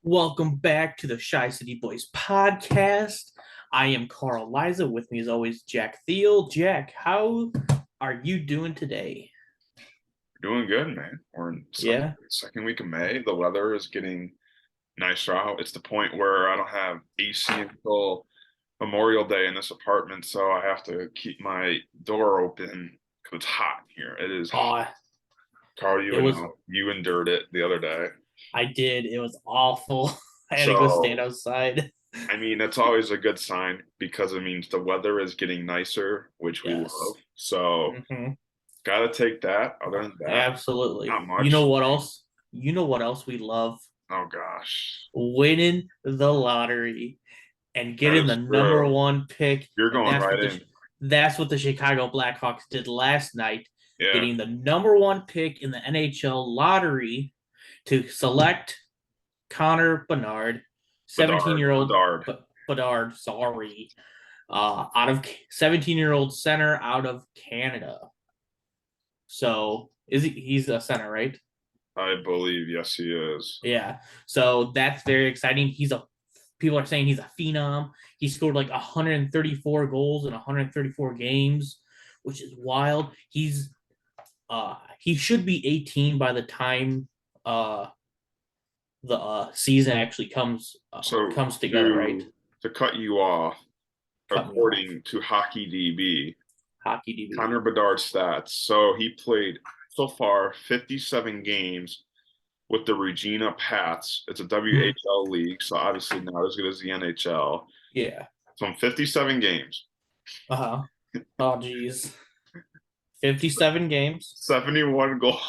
Welcome back to the Shy City Boys podcast. I am Carl Liza. With me, as always, Jack Thiel. Jack, how are you doing today? Doing good, man. We're in Yeah. second week of May. The weather is getting nicer out. It's the point where I don't have AC until Memorial Day in this apartment, so I have to keep my door open because it's hot here. It is hot. Oh, Carl, you it would was. know. You endured it the other day. I did. It was awful. I had to go stand So, outside. I mean, that's always a good sign because it means the weather is getting nicer, which we Yes. love. So, hmm gotta take that. Other than that, Absolutely. not You know much. what else? You know what else we love? Oh gosh, Winning the lottery and that getting the is number true. one pick, You're and going right in. that's what the Chicago Blackhawks did last night, Yeah. getting the number one pick in the NHL lottery to select Connor Bedard, 17 Bedard. year old Bedard. Bedard, sorry, out of 17-year-old center out of Canada. So he's a center, right? I believe, yes, he is. Yeah. So that's very exciting. People are saying he's a phenom. He scored like 134 goals in 134 games, which is wild. He should be 18 by the time the season actually So comes together, right? to cut you off, Cut me off. according to Hockey DB, Hockey DB. Connor Bedard stats. So he played so far 57 games with the Regina Pats. It's a WHL league, so obviously not as good as the NHL. Yeah. So in 57 games, Uh-huh. Oh geez. 57 games. 71 goals,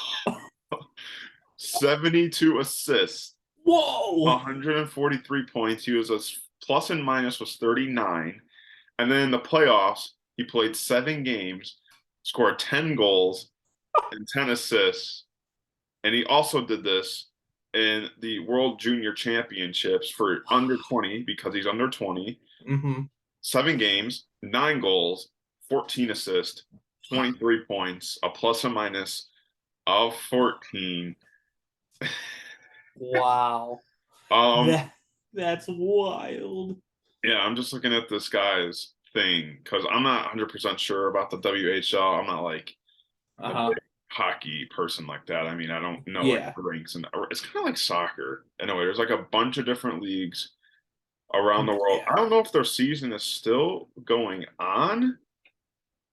72 assists, Whoa. 143 points. He was a plus and minus was 39. And then in the playoffs, he played 7 games, scored 10 goals and 10 assists. And he also did this in the World Junior Championships for under 20 because he's under 20. Mm-hmm. 7 games, 9 goals, 14 assists, 23 points, a plus and minus of 14. Wow. Um, That that's wild. yeah, I'm just looking at this guy's thing because I'm not 100% sure about the WHL. I'm not like a big Uh-huh. hockey person like that. I mean, I don't know like Yeah. the ranks and it's kind of like soccer in a way. There's like a bunch of different leagues around the world. I Yeah. don't know if their season is still going on.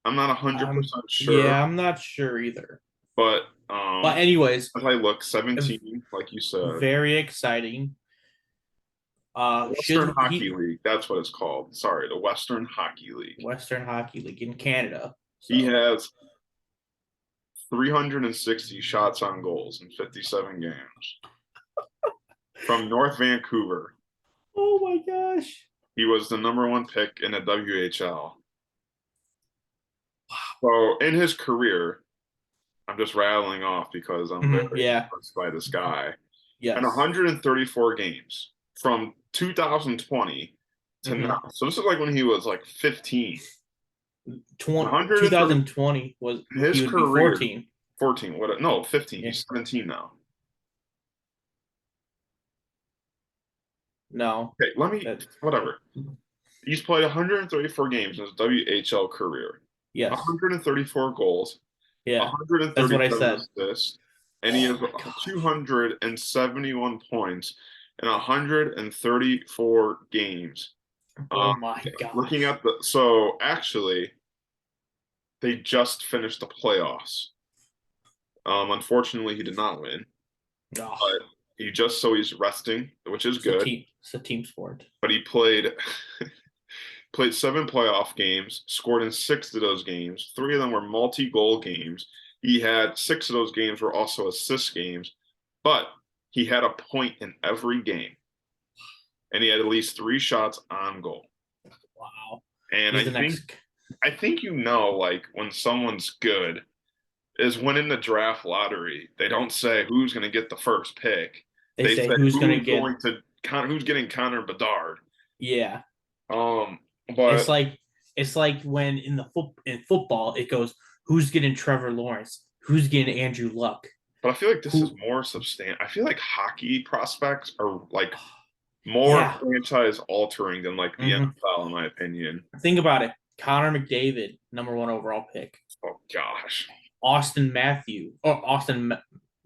I'm not 100% sure, Yeah, I'm not sure either. but But anyways, as I look, 17, like you said, very exciting. Western Should Hockey he League. That's what it's called. Sorry, the Western Hockey League. Western Hockey League in Canada. He So, has 360 shots on goals in 57 games from North Vancouver. oh my gosh. He was the number one pick in the WHL. So in his career, I'm just rattling off because I'm very Yeah. impressed by this guy. In Yes. 134 games from 2020 to hmm now. So this is like when he was like 15. 130 2020 was in he his would be career. 14. 14. What? No, 15. Yeah. He's 17 now. No. Okay, let me. That Whatever. He's played 134 games in his WHL career. yes. 134 goals, Yeah. That's what I 137 said. assists, and he Oh has my gosh. 271 points in 134 games. Oh Um, my looking gosh. at so actually, they just finished the playoffs. Unfortunately, he did not win, Oh, but he's resting, which is good. it's a team sport. But he played played 7 playoff games, scored in 6 of those games. 3 of them were multi-goal games. He had 6 of those games were also assist games, but he had a point in every game, and he had at least 3 shots on goal. Wow. And He's I the think next. I think like when someone's good is when in the draft lottery they don't say who's going to get the first pick. They They say say who's gonna get. who's getting Connor Bedard. Yeah. Um, It's but like it's like when in football it goes who's getting Trevor Lawrence, who's getting Andrew Luck. But I feel like this is Who? more substantial. I feel like hockey prospects are like more Yeah. franchise altering than like the Hmm. NFL, in my opinion. Think about it. Connor McDavid, number one overall pick. Oh gosh, Austin Matthew or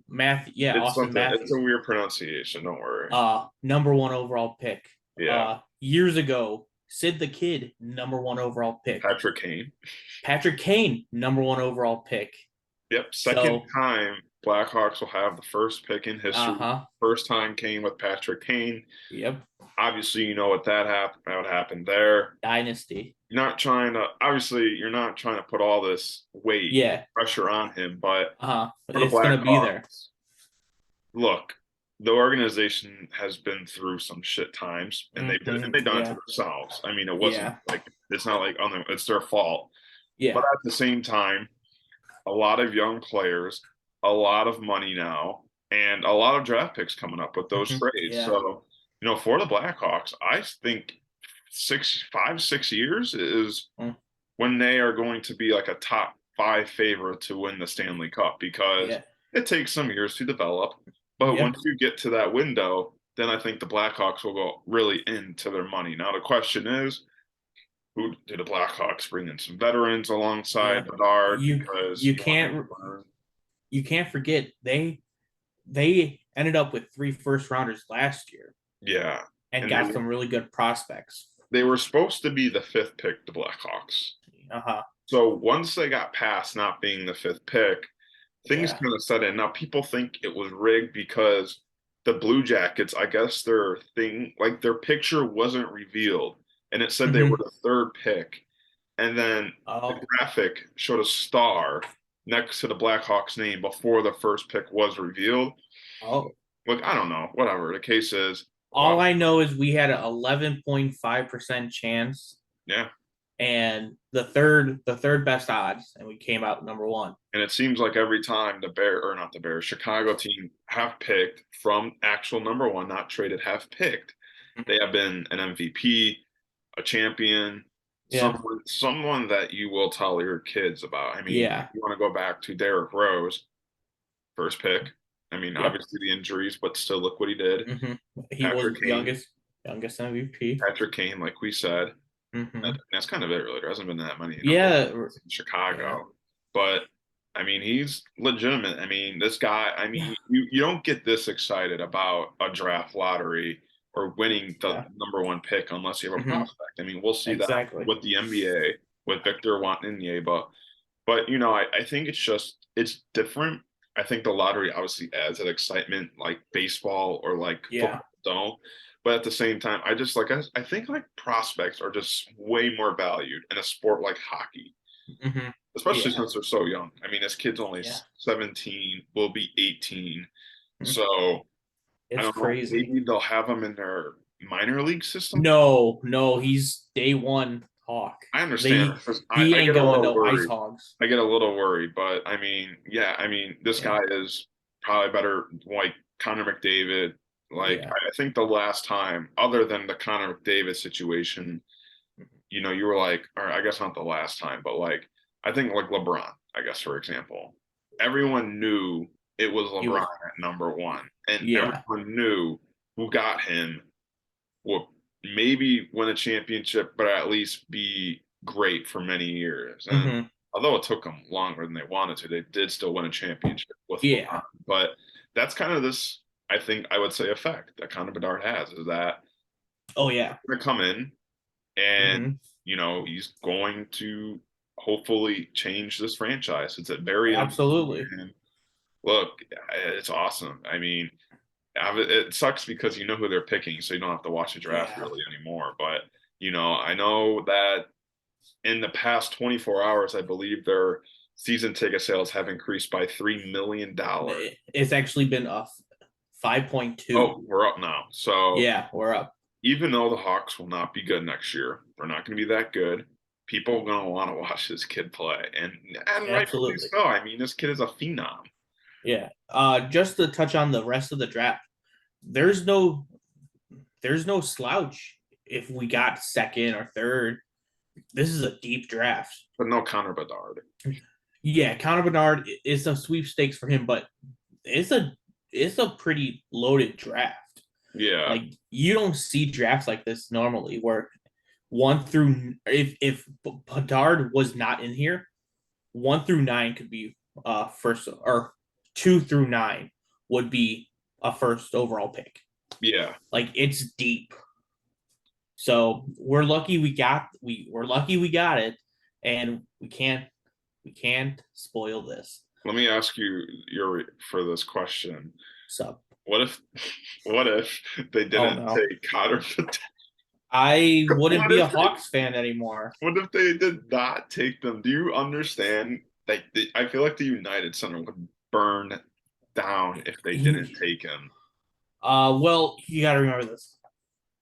Matthew. Yeah, it's Austin something. It's Matthew. a weird pronunciation. Don't worry. Number one overall pick. Yeah, Years ago, Sid the Kid, number one overall pick. Patrick Kane. Patrick Kane, number one overall pick. Yep, second So, time Blackhawks will have the first pick in history. uh-huh. First time came with Patrick Kane. Yep. Obviously, you know what that happened. What happened there. Dynasty. You're not trying to. Obviously, you're not trying to put all this weight Yeah. pressure on him, but But for the it's gonna be there. Blackhawks, look, the organization has been through some shit times, and they've done it to Yeah. themselves. I mean, it wasn't Yeah. like it's not like it's their fault, but Yeah. at the same time, a lot of young players, a lot of money now, and a lot of draft picks coming up with those trades. Yeah. So, for the Blackhawks, I think 6 years is Mm. when they are going to be like a top five favorite to win the Stanley Cup because Yeah. it takes some years to develop. But Yeah. once you get to that window, then I think the Blackhawks will go really into their money. Now, the question is, who do the Blackhawks bring in some veterans alongside Yeah. Bedard You because you can't you can't forget they ended up with 3 first rounders last year yeah, and and got some really good prospects. they were supposed to be the fifth pick, the Blackhawks. Uh-huh. So once they got past not being the fifth pick, things Yeah. kind of set in. Now people think it was rigged because the Blue Jackets, I guess their thing, like their picture wasn't revealed, and it said they were Mhm. the third pick, and then the Oh. graphic showed a star next to the Blackhawks name before the first pick was revealed. Oh. Look, I don't know. Whatever the case is, All I know is we had an 11.5% chance yeah. and the third best odds, and we came out number one. And it seems like every time the Bear or not the Bears, Chicago team have picked from actual number one, not traded, have picked. They have been an MVP, a champion, Yeah. someone that you will tell your kids about. I mean, Yeah. you want to go back to Derrick Rose, first pick. I mean, Yep. obviously the injuries, but still look what he did. He was Patrick Kane, youngest MVP. Patrick Kane, like we said. Mm-hmm. That's kind of it, really. There hasn't been that many Yeah. in Yeah. Chicago. But I mean, he's legitimate. I mean, this guy, I Yeah. mean, you don't get this excited about a draft lottery or winning the Yeah. number one pick unless you have a Mhm. prospect. I mean, we'll see that Exactly. with the NBA, with Victor Wembanyama. But I think it's different. I think the lottery obviously adds that excitement like baseball or like Yeah. football don't. But at the same time, I think like prospects are just way more valued in a sport like hockey, Mm-hmm. especially Yeah. since they're so young. I mean, this kid's only Yeah. 17, will be 18. Mhm. So I It's don't know. crazy. Maybe they'll have him in their minor league system. No, he's day one Hawk. I understand. He I ain't get a going little no ice worried. hogs. I get a little worried, but I mean, yeah, I mean, this Yeah. guy is probably better, like Connor McDavid. Like, Yeah. I think the last time, other than the Connor McDavid situation, you were like, or I guess not the last time, but like, I think like LeBron, I guess, for example, everyone knew it was He LeBron was. at number one, and Yeah. everyone knew who got him would maybe win a championship, but at least be great for many years. And Mm-hmm. although it took them longer than they wanted to, they did still win a championship with LeBron. Yeah. But that's kind of this, I think, I would say, effect that Connor Bedard has is that Oh yeah. he's going to come in and, Mm-hmm. he's going to hopefully change this franchise. It's a very young Absolutely. and look, it's awesome. I mean, it sucks because you know who they're picking, so you don't have to watch the draft Yeah. really anymore. But I know that in the past 24 hours, I believe their season ticket sales have increased by $3 million. It's actually been a 5.2. Oh, we're up now. So Yeah, we're up. even though the Hawks will not be good next year, they're not going to be that good. People are going to want to watch this kid play, and rightfully Absolutely. so. I mean, this kid is a phenom. Yeah. Just to touch on the rest of the draft, there's no slouch if we got second or third. This is a deep draft. But no Connor Bedard. Yeah, Connor Bedard is some sweepstakes for him, but it's a pretty loaded draft. Yeah. Like you don't see drafts like this normally, where one through if Bedard was not in here, 1 through 9 could be first, or 2 through 9 would be a first overall pick. Yeah. Like it's deep. So we're lucky we got it, and we can't spoil this. Let me ask you for this question. So What if what if they oh didn't no, take Connor Bedard? I wouldn't What be a if Hawks fan anymore. what if they did not take them? Do you understand? Like I feel like the United Center would burn down if they didn't take him. Well, you got to remember this: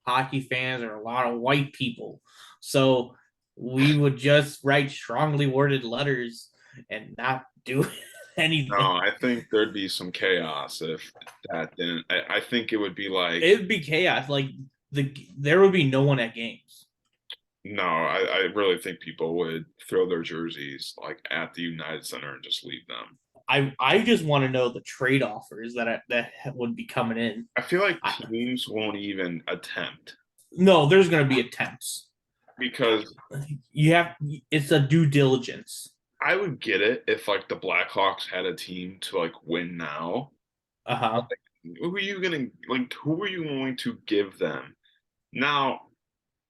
hockey fans are a lot of white people, so we would just write strongly worded letters and not do No, anything. I think there'd be some chaos if that didn't. I think it would be like, It would be chaos. Like there would be no one at games. no, I really think people would throw their jerseys like at the United Center and just leave them. I just want to know the trade offers that would be coming in. I feel like I, teams won't even attempt no, there's going to be attempts. because You have it's a due diligence. I would get it if like the Blackhawks had a team to like win now. Uh huh. Who are you gonna like? Who are you going to give them? Now,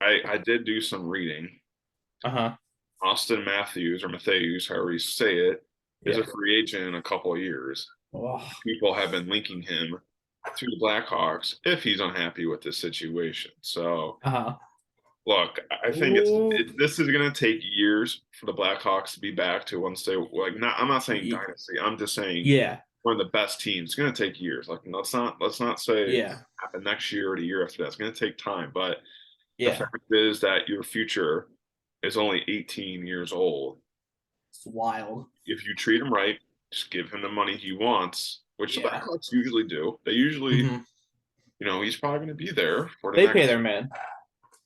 I did do some reading. Uh huh. Austin Matthews or Matthews, however you say it, is Yeah. a free agent in a couple of years. Oh, People have been linking him to the Blackhawks if he's unhappy with this situation. So, uh huh. look, I think this is going to take years for the Blackhawks to be back to once they like. Not, I'm not saying dynasty. I'm just saying Yeah. one of the best teams. It's going to take years. Like let's not say Yeah. happen next year or the year after that. It's going to take time. But the Yeah. fact is that your future is only 18 years old. It's wild. If you treat him right, just give him the money he wants, which the Yeah. Blackhawks usually do. They usually, Hmm. he's probably going to be there for the They pay next, their man.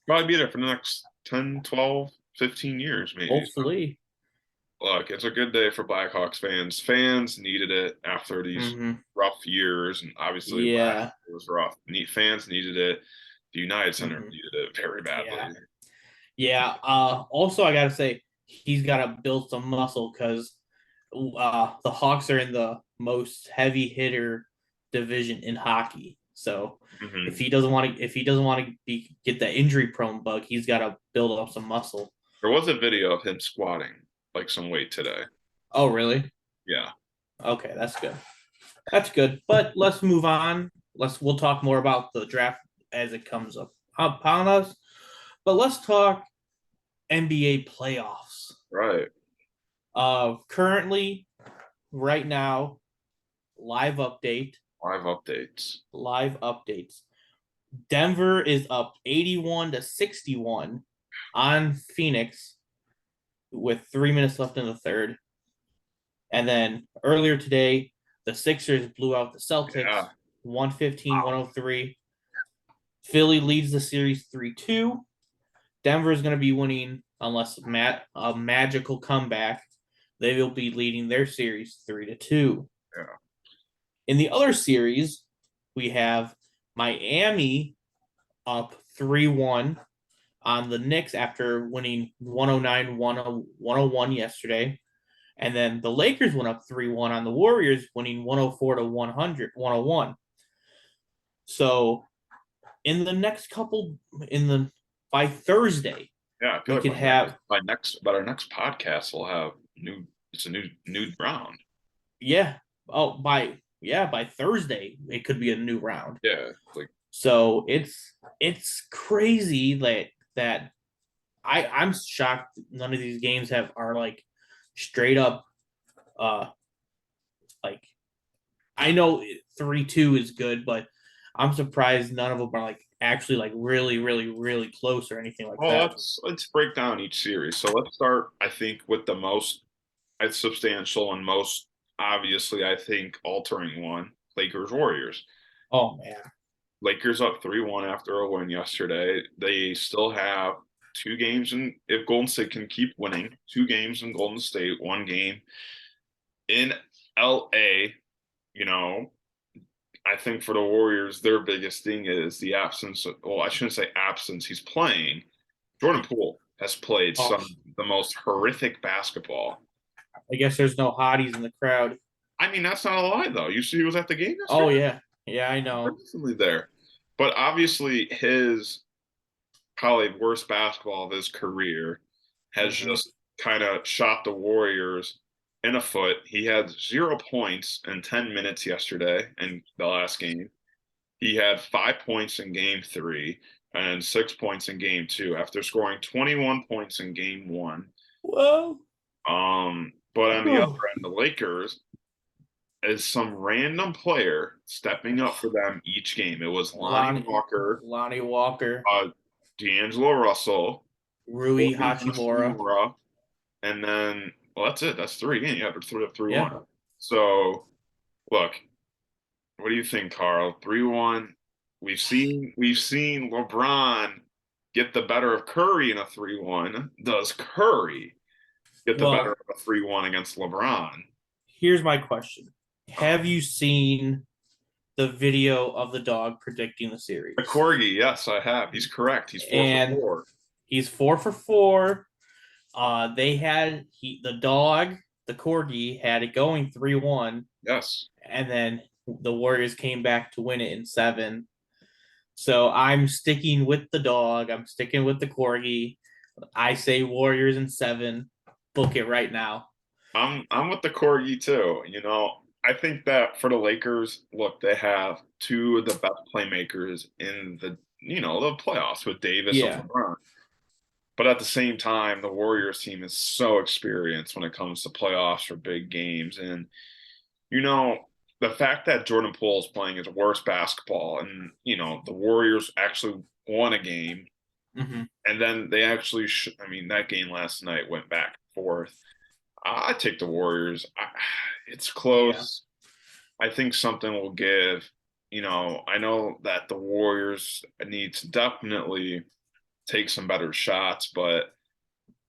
probably be there for the next 10, 12, 15 years, maybe. Hopefully. Look, it's a good day for Blackhawks fans. Fans needed it after these Hmm. rough years, and obviously last Yeah. year was rough. Fans needed it. The United Center Hmm. needed it very badly. Yeah. Yeah. Also, I gotta say he's got to build some muscle because the Hawks are in the most heavy hitter division in hockey. So Hmm. if he doesn't want to get that injury prone bug, he's got to build up some muscle. There was a video of him squatting like some weight today. Oh, really? Yeah. Okay, that's good. That's good. But let's move on. We'll talk more about the draft as it comes up upon us. But let's talk NBA playoffs. Right. Currently, right now, live update. Live updates. Live updates. Denver is up 81-61 on Phoenix with 3 minutes left in the third. And then earlier today, the Sixers blew out the Celtics, Yeah. 115-103. Philly leads the series 3-2. Denver is going to be winning unless a magical comeback. They will be leading their series 3-2. Yeah. In the other series, we have Miami up 3-1 on the Knicks after winning 109-101 yesterday. And then the Lakers went up 3-1 on the Warriors, winning 104-101. So in the next couple, by Thursday, Yeah, I feel we like could have our next podcast will have it's a new round. yeah. Oh, by Thursday, it could be a new round. Yeah, like So it's crazy that I'm shocked none of these games are like straight up like I know 3-2 is good, but I'm surprised none of them are like actually like really, really, really close or anything like well, that. let's break down each series. So let's start, I think, with the most substantial and most obviously, I think, altering one: Lakers Warriors. Oh man. Lakers up 3-1 after a win yesterday. They still have 2 games, and if Golden State can keep winning, 2 games in Golden State, 1 game in LA. you know, I think for the Warriors, their biggest thing is the absence of, well, I shouldn't say absence. He's playing. Jordan Poole has played Oh, some of the most horrific basketball. I guess there's no hotties in the crowd. I mean, that's not a lie, though. You see, he was at the game Oh yesterday. yeah, yeah, I know. Recently there, but obviously his probably worst basketball of his career has Hmm. just kind of shot the Warriors in a foot. He had 0 points in 10 minutes yesterday in the last game. He had 5 points in game three and 6 points in game two after scoring 21 points in game one. Well, But on the other end, the Lakers is some random player stepping up for them each game. It was Lonnie Lonnie, Walker, Lonnie Walker, uh, D'Angelo Russell, Rui Rui Hachimura. Hachimura, and then well, that's it. That's three again. You have to throw up 3-1. Yeah. So look, what do you think, Carl? 3-1. We've seen LeBron get the better of Curry in a 3-1. Does Curry get the better Well, of a 3-1 against LeBron? here's my question: Have you seen the video of the dog predicting the series? The Corgi, yes, I have. He's correct. He's four for And four. he's 4 for 4. They had the dog, the corgi, had it going 3-1, Yes. and then the Warriors came back to win it in 7. So I'm sticking with the dog. I'm sticking with the corgi. I say Warriors in 7. Book it right now. I'm with the Corgi too. I think that for the Lakers, look, they have two of the best playmakers in the playoffs with Davis and Yeah. LeBron. But at the same time, the Warriors team is so experienced when it comes to playoffs or big games. And, you know, the fact that Jordan Poole is playing his worst basketball and, the Warriors actually won a game Hmm. and then they actually, I mean, that game last night went back and forth. I take the Warriors. It's Yeah. close. I think something will give. I know that the Warriors need to definitely take some better shots, but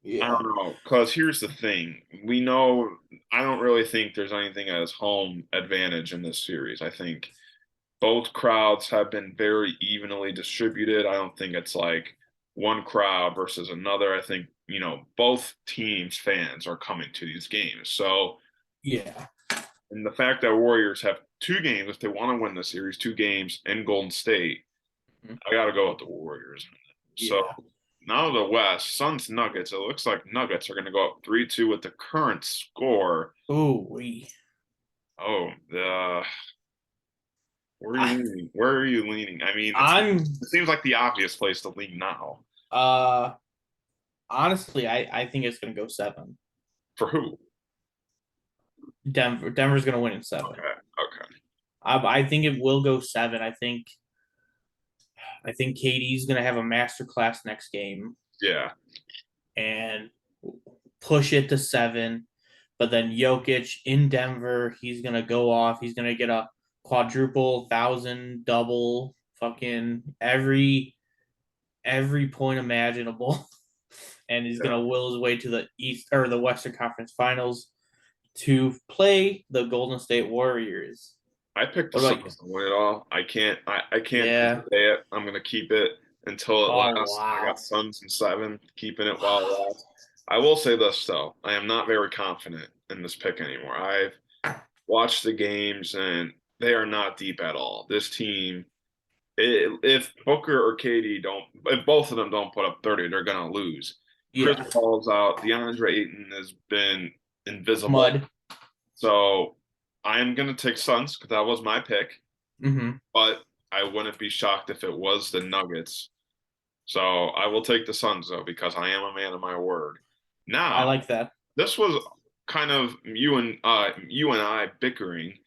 I Yeah. don't know. Because here's the thing. We know I don't really think there's anything as home advantage in this series. I think both crowds have been very evenly distributed. I don't think it's like one crowd versus another. I think, both teams' fans are coming to these games. So, Yeah. and the fact that Warriors have two games, if they want to win the series, two games in Golden State, I got to go with the Warriors. So Yeah. now the West, Suns Nuggets. It looks like Nuggets are going to go up 3-2 with the current score. Ooh, we. Oh, where are you leaning? Where are you leaning? I mean, I'm it seems like the obvious place to lean now. uh honestly, I think it's gonna go 7. For who? Denver's gonna win in 7. Okay, okay, I think it will go 7. I think KD's gonna have a masterclass next game yeah. and push it to 7. But then Jokic in Denver, he's gonna go off. He's gonna get a quadruple, thousand, double, fucking every point imaginable, and he's Yeah. gonna will his way to the East or the Western Conference Finals to play the Golden State Warriors. I picked the What about you? Suns to win it all. I can't Yeah. say it. I'm gonna keep it until it Oh lasts. I wow. got Suns in 7, keeping it while it lasts. I will say this though, I am not very confident in this pick anymore. I've watched the games and they are not deep at all. This team, if Booker or Katie don't, if both of them don't put up 30, they're gonna lose. Chris Yeah. Paul's out. DeAndre Ayton has been invisible. Mud. So I am going to take Suns because that was my pick, Mm-hmm. but I wouldn't be shocked if it was the Nuggets. So I will take the Suns though because I am a man of my word. I Now, like that. this was kind of you and I bickering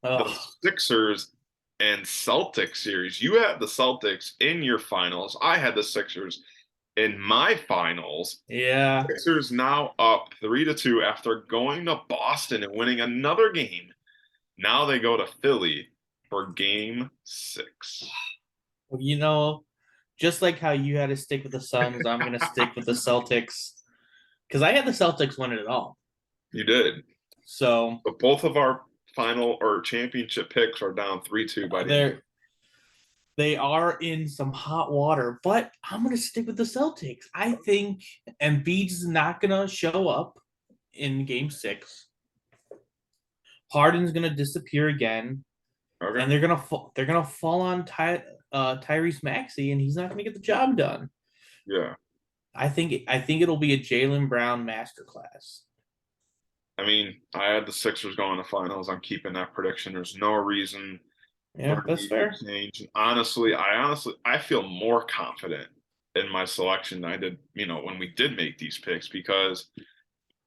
the Oh Sixers and Celtics series. You had the Celtics in your finals. I had the Sixers in my finals. yeah. Sixers now up 3-2 after going to Boston and winning another game. Now they go to Philly for game 6. Well, just like how you had to stick with the Suns, I'm gonna stick with the Celtics because I had the Celtics win it all. You did. So But both of our final or championship picks are down 3-2 by the end. They are in some hot water, but I'm gonna stick with the Celtics. I think Embiid's not gonna show up in Game 6. Harden's gonna disappear again, Okay. and they're gonna fall on Tyrese Maxey, and he's not gonna get the job done. Yeah. I think it'll be a Jaylen Brown masterclass. I mean, I had the Sixers going to finals. I'm keeping that prediction. There's no reason Yeah, for that's me to fair. change. I feel more confident in my selection than I did, when we did make these picks because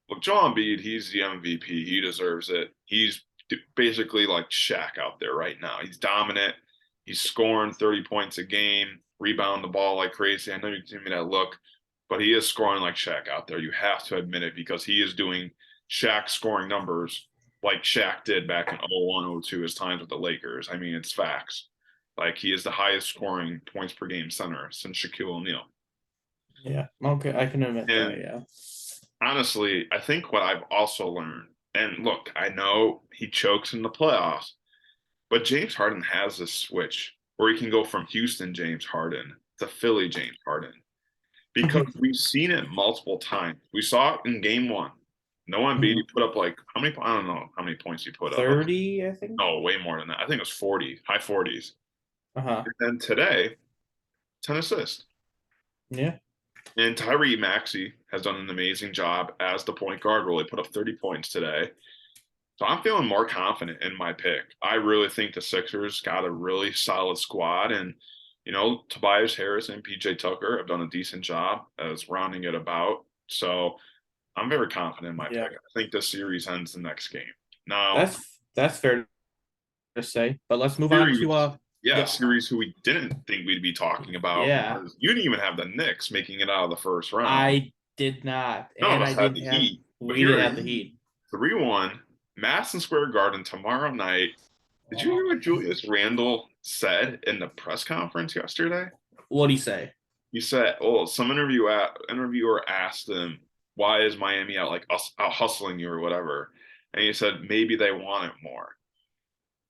look, Joel Embiid, he's the MVP. He deserves it. He's basically like Shaq out there right now. He's dominant. He's scoring 30 points a game, rebound the ball like crazy. I know you give me that look, but he is scoring like Shaq out there. You have to admit it because he is doing Shaq scoring numbers like Shaq did back in 01, 02, his times with the Lakers. I mean, it's facts. Like he is the highest scoring points per game center since Shaquille O'Neal. Yeah, okay, I can admit And that. Yeah, honestly, I think what I've also learned, and look, I know he chokes in the playoffs, but James Harden has this switch where he can go from Houston James Harden to Philly James Harden because we've seen it multiple times. We saw it in game 1. No one beat. He put up like how many? I don't know how many points he put up. 30, I think. No, way more than that. I think it was 40, high 40s. Uh-huh. And then today, 10 assists. Yeah. And Tyree Maxey has done an amazing job as the point guard. Really put up 30 points today. So I'm feeling more confident in my pick. I really think the Sixers got a really solid squad. And, Tobias Harris and PJ Tucker have done a decent job as rounding it about. So I'm very confident in my Yeah. pick. I think this series ends the next game. Now, That's fair to say. But let's move on series, to series who we didn't think we'd be talking about Yeah. because you didn't even have the Knicks making it out of the first round. I did not. None And of I us had didn't the have Heat. But we here didn't it have the is. Heat. 3-1, Madison Square Garden tomorrow night. Did you hear what Julius Randle said in the press conference yesterday? What'd he say? He said, "Oh, some interviewer asked him, why is Miami out out hustling you or whatever?" And he said, maybe they want it more.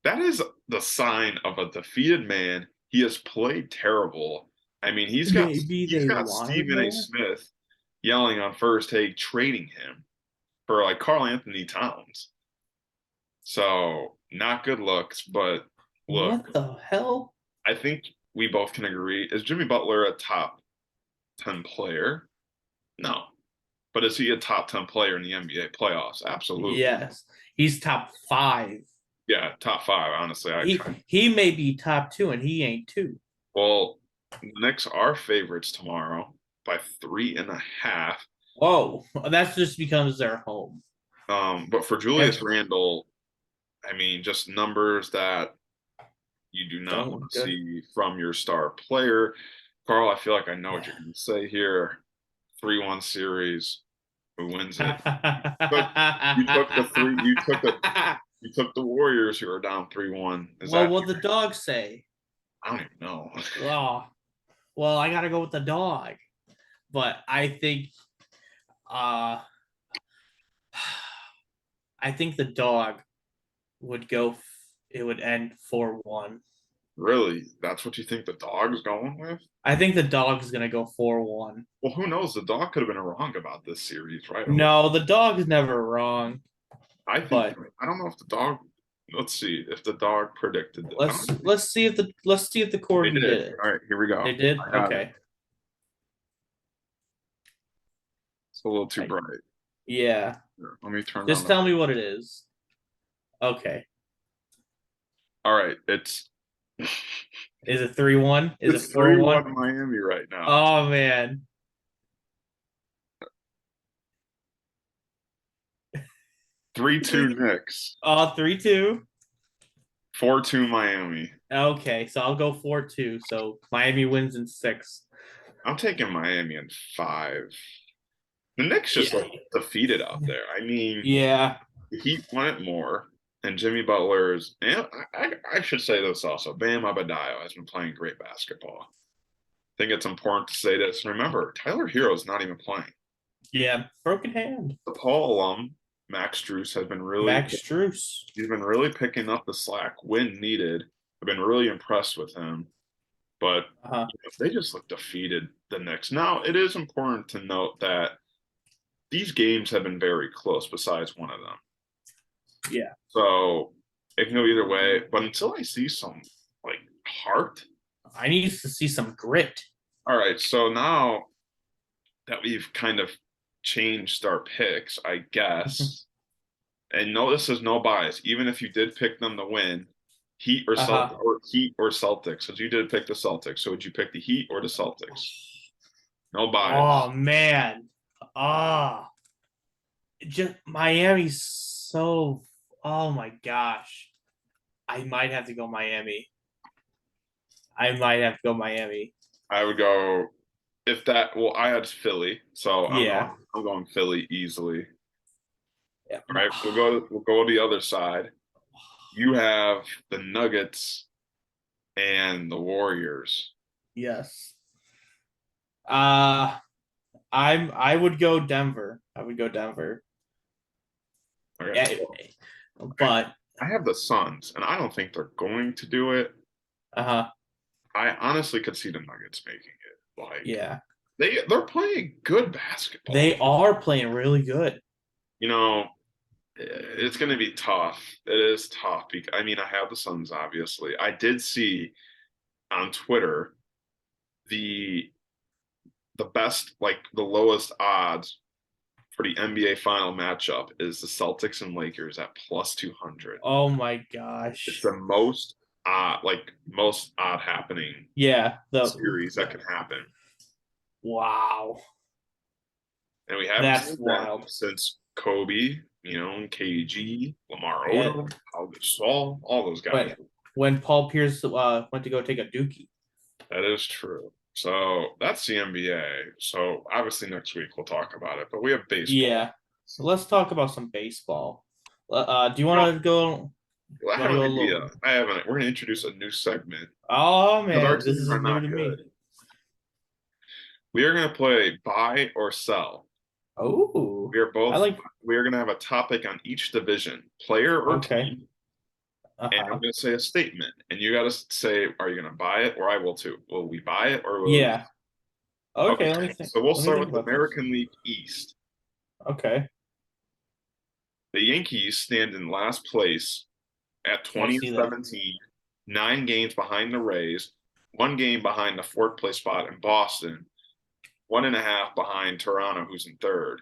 That is the sign of a defeated man. He has played terrible. I mean, Maybe he's they got wanted Stephen A. more. Smith yelling on first take, trading him for like Karl Anthony Towns. So not good looks, but look, What the hell? I think we both can agree. Is Jimmy Butler a top 10 player? No. But is he a top 10 player in the NBA playoffs? Absolutely. Yes. He's top 5. Yeah, top 5, honestly. He may be top 2 and he ain't 2. Well, the Knicks are favorites tomorrow by 3.5. Whoa. That's just becomes their home. But for Julius Randle, I mean, just numbers that you do not Don't want look to good. see from your star player. Carl, I feel like I know what you're going to say here. 3-1 series. Who wins it? You took the three. You took the Warriors who are down 3-1. Well, what the dog say? I don't even know. Well, I gotta go with the dog. But I think the dog would go it would end 4-1. Really? That's what you think the dog's going with? I think the dog's gonna go 4-1. Well, who knows? The dog could have been wrong about this series, right? No, the dog is never wrong. I don't know if the dog. Let's see if the dog predicted this. Let's see if the Corgi did it. All right, here we go. They did? Okay. It's a little too bright. Yeah. Here, let me turn. Just tell me what it is. Okay. All right, it's. Is it 3-1? Is It's it 4-1? 3-1 Miami right now. Oh man. 3-2 Knicks. 3-2. 4-2 Miami. Okay, so I'll go 4-2. So Miami wins in 6. I'm taking Miami in 5. The Knicks just look defeated out there. I mean, yeah, the Heat want it more, and Jimmy Butler's. And I should say this also: Bam Adebayo has been playing great basketball. I think it's important to say this. Remember, Tyler Hero's not even playing. Yeah, broken hand. The Paul alum Max Struess has been really Max Struess. he's been really picking up the slack when needed. I've been really impressed with him. But Uh-huh. they just look defeated the Knicks. Now, it is important to note that these games have been very close besides one of them. Yeah. So it can go either way. But until I see some like heart. I need to see some grit. All right. So now that we've kind of changed our picks, I guess, and no, this is no bias. Even if you did pick them to win, Heat or Uh-huh. Celtics, because you did pick the Celtics. So would you pick the Heat or the Celtics? No bias. Oh man. Ah. Just Miami's so oh my gosh. I might have to go Miami. I might have to go Miami. I would go if that. Well, I had Philly, so Yeah. I'm going Philly easily. Yeah. All right, we'll go to the other side. You have the Nuggets and the Warriors. Yes. I would go Denver. I would go Denver. Okay, Yeah, but I have the Suns, and I don't think they're going to do it. uh-huh. I honestly could see the Nuggets making it. Like Yeah. they're playing good basketball. They are playing really good. You know, it's going to be tough. It is tough. I mean, I have the Suns, obviously. I did see on Twitter the best, like the lowest odds for the NBA final matchup is the Celtics and Lakers at plus 200. Oh my It's gosh. the most odd happening Yeah, series that can happen. wow. And we haven't That's seen that wild. since Kobe, KG, Lamar Yeah. Odom, Pau Gasol, all those guys. When Paul Pierce went to go take a dookie. That is true. So that's the NBA. So obviously next week we'll talk about it, but we have baseball. Yeah. So let's talk about some baseball. Do you No, want to go? I You want have to an go a idea. little? I have an. We're going to introduce a new segment Oh because our man, this teams is are new not to me. good. We are going to play buy or sell. Oh, We are I both. like. We are going to have a topic on each division, player or Okay. team, and I'm Uh-huh. going to say a statement, and you got to say, are you going to buy it, or I will too. Will we buy it, or will we? Yeah. Okay. Okay, Let me think. so we'll Let me start think with the about this. American League East. Okay. The Yankees stand in last place at I 20 and see that. 17, 9 games behind the Rays, 1 game behind the fourth place spot in Boston, 1.5 behind Toronto, who's in third.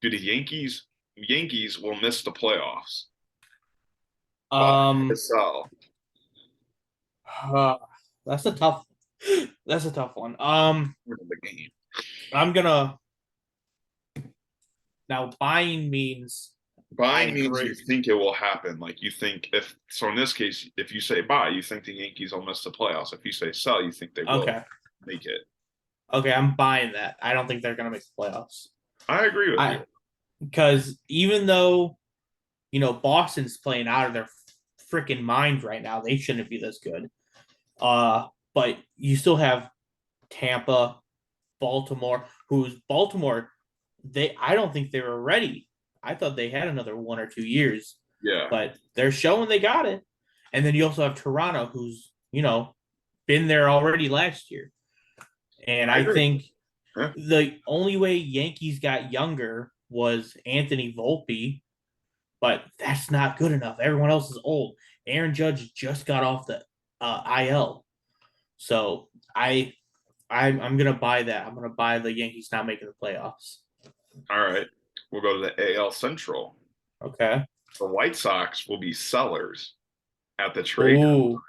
Do the Yankees will miss the playoffs? Buy or Um. sell? uh, that's a tough. That's a tough one. Win the game. I'm gonna now buying means I Buying means you agree. think it will happen. Like you think if so in this case, if you say buy, you think the Yankees will miss the playoffs. If you say sell, you think they will Okay. make it. Okay, I'm buying that. I don't think they're gonna make the playoffs. I agree with you. I because even though Boston's playing out of their freaking mind right now, they shouldn't be this good. But you still have Tampa, Baltimore, who's Baltimore. I don't think they were ready. I thought they had another 1 or 2 years, Yeah. but they're showing they got it. And then you also have Toronto, who's been there already last year. And I I agree. think Yeah. the only way Yankees got younger was Anthony Volpe, but that's not good enough. Everyone else is old. Aaron Judge just got off the IL, so I'm gonna buy that. I'm gonna buy the Yankees not making the playoffs. All right. We'll go to the AL Central. Okay. The White Sox will be sellers at the trade. Ooh.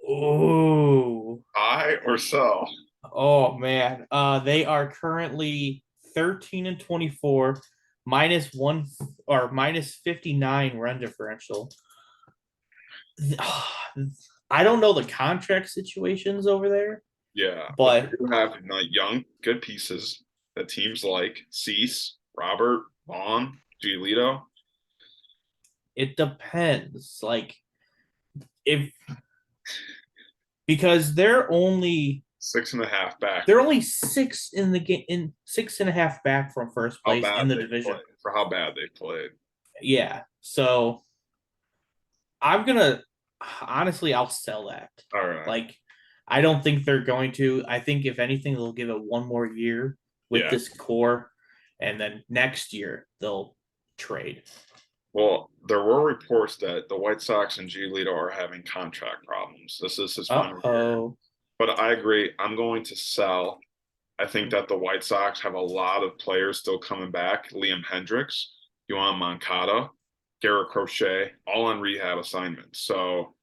Ooh. Buy or sell? Oh man. They are currently 13-24, -1 or -59 run differential. I don't know the contract situations over there, Yeah, but they but do have young, good pieces that teams like Cease, Robert, Vaughn, Giolito. it depends. Like if because Six and a half back. they're only six in the game in 6.5 back from first How place in bad the they play. division. for how bad they played. Yeah. So I'm gonna honestly, I'll sell that. All right. Like, I don't think they're going to. I think if anything, they'll give it one more year with Yeah. this core, and then next year they'll trade. Well, there were reports that the White Sox and Giolito are having contract problems. This is his Uh final year. oh. But I agree. I'm going to sell. I think that the White Sox have a lot of players still coming back. Liam Hendricks, Yohan Moncada, Garrett Crochet, all on rehab assignments. So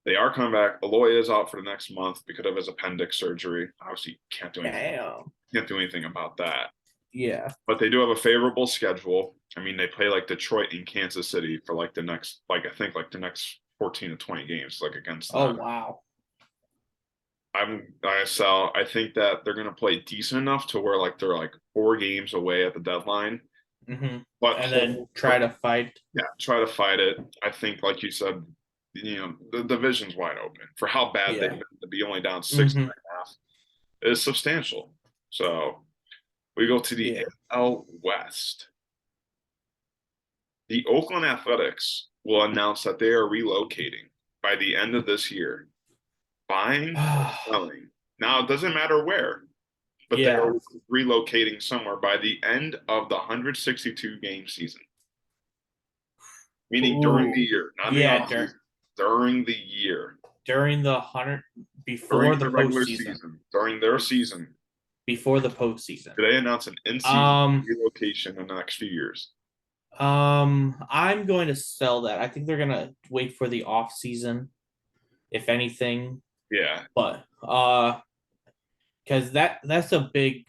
they are coming back. Aloy is out for the next month because of his appendix surgery. Obviously, Damn. can't do anything about that. Yeah. But they do have a favorable schedule. I mean, they play like Detroit and Kansas City for like the next, like I think like the next 14 to 20 games, like against Oh them. wow. I think that they're gonna play decent enough to where like they're like 4 games away at the deadline. Mm-hmm. But And then try to fight. yeah, try to fight it. I think, like you said, the division's wide open for how bad they've Yeah. been to be only down 6 and Mm-hmm. a half is substantial. So we go to the Yeah. NL West. The Oakland Athletics will announce that they are relocating by the end of this year, buying or selling. Now, it doesn't matter where, but they Yeah. are relocating somewhere by the end of the 162 game season, meaning during the Ooh. year, not in the Yeah. offseason, during the year, During the 100 before during the the regular postseason. season, during their season. Before the postseason. Did they announce an in-season Um. relocation in the next few years? I'm going to sell that. I think they're gonna wait for the off season, if anything. Yeah, But because that's a big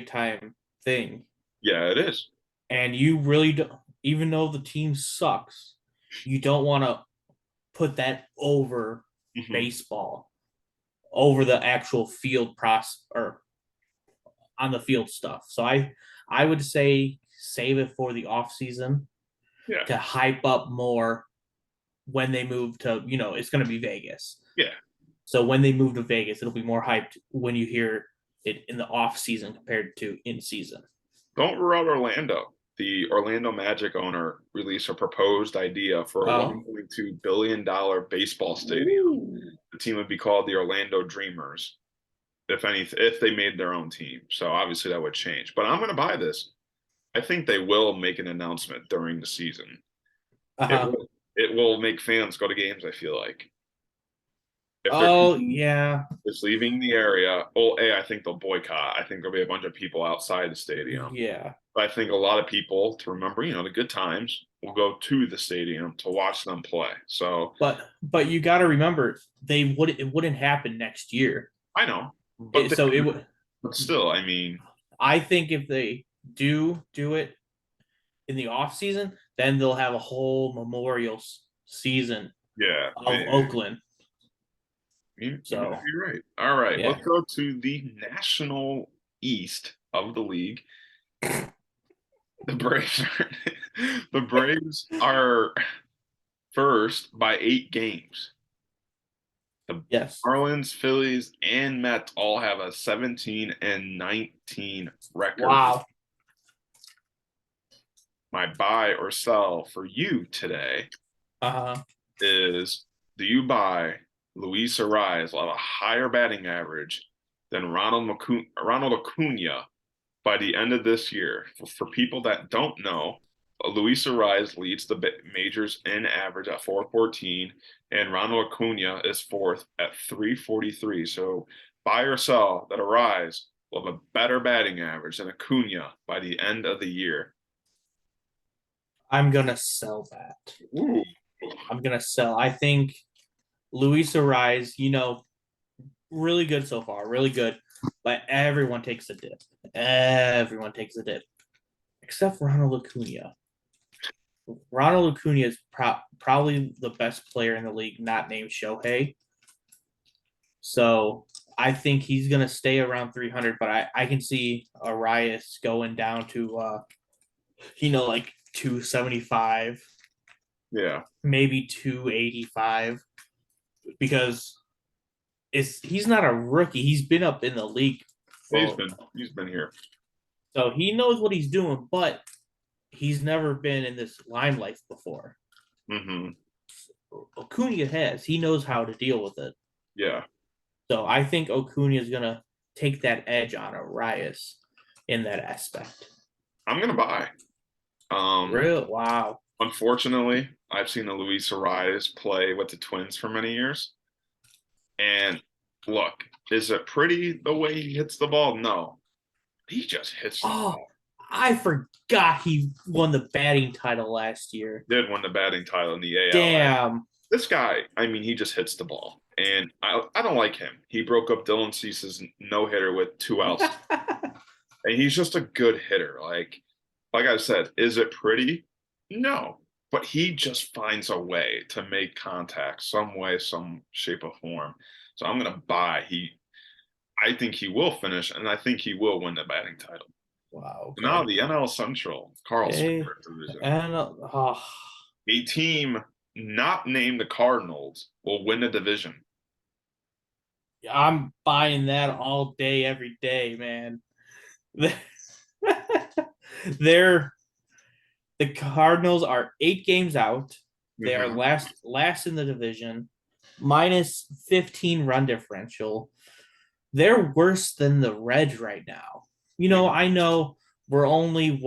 time thing, yeah, it is. and you really don't. Even though the team sucks, you don't want to put that over Mhm. baseball, over the actual field process or on the field stuff. So I would say save it for the off season Yeah, to hype up more when they move to, it's going to be Vegas. yeah. So when they move to Vegas, it'll be more hyped when you hear it in the off season compared to in season. Don't rule out Orlando. The Orlando Magic owner released a proposed idea for a Oh, $1.2 billion baseball stadium. ooh. The team would be called the Orlando Dreamers, if they made their own team. So obviously that would change. But I'm going to buy this. I think they will make an announcement during the season. It Uh-huh. will, it will make fans go to games, I feel like. If they're Oh yeah, just leaving the area, well, A, I think they'll boycott. I think there'll be a bunch of people outside the stadium. yeah. But I think a lot of people, to remember, the good times, will go to the stadium to watch them play. So But you got to remember it wouldn't happen next year. I know, but So it would. but still, I mean, I think if they do it in the off season, then they'll have a whole memorial season yeah, of Oakland. you might So be right. All right, yeah. let's go to the National East of the league. The Braves, the Braves are first by 8 games. The Yes. Marlins, Phillies, and Mets all have a 17-19 record. Wow. My buy or sell for you today Uh-huh. is, do you buy Luis Ariz will have a higher batting average than Ronald Acuna by the end of this year? For people that don't know, Luis Ariz leads the majors in average at 414, and Ronald Acuna is fourth at 343. So buy or sell that Ariz will have a better batting average than Acuna by the end of the year. I'm gonna sell that. Ooh. I'm gonna sell. I think Luis Ariz, really good so far, really good. But everyone takes a dip. Everyone takes a dip, except Ronald Acuna. Ronald Acuna is probably the best player in the league, not named Shohei. So I think he's gonna stay around 300, but I can see Arias going down to like 275, Yeah. maybe 285, because he's not a rookie. He's been up in the league He's for, been here. so he knows what he's doing, but he's never been in this limelight before. Mm-hmm. Acuna has. He knows how to deal with it. Yeah. So I think Acuna is going to take that edge on Arias in that aspect. I'm gonna buy. Real wow. Unfortunately, I've seen the Luis Arias play with the Twins for many years. And look, is it pretty the way he hits the ball? No. He just hits the Oh, ball. I forgot he won the batting title last year. Did win the batting title in the AL. Damn. This guy, I mean, he just hits the ball. And I don't like him. He broke up Dylan Cease's no hitter with 2 outs. And he's just a good hitter. Like I said, is it pretty? No. But he just finds a way to make contact some way, some shape or form. So I'm gonna buy. I think he will finish, and I think he will win the batting title. Wow. Now Okay. the NL Central, Carl's Hey, favorite division. and A team not named the Cardinals will win the division. I'm buying that all day, every day, man. They're the Cardinals are 8 games out. They are Mm-hmm. last in the division, minus 15 run differential. They're worse than the Reds right now. Mm-hmm. I know we're only